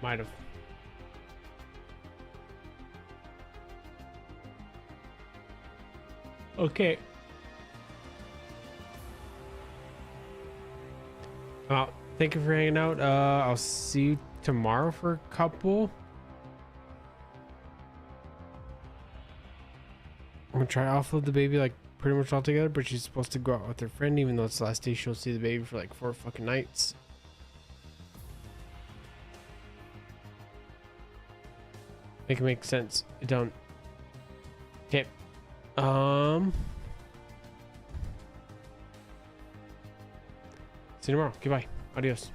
S2: Might have. Okay. Well, thank you for hanging out. I'll see you tomorrow for a couple. I'm gonna try to offload the baby like pretty much all together, but she's supposed to go out with her friend, even though it's the last day she'll see the baby for like 4 fucking nights. Make it make sense. It don't. Okay. See you tomorrow. Goodbye. Adios.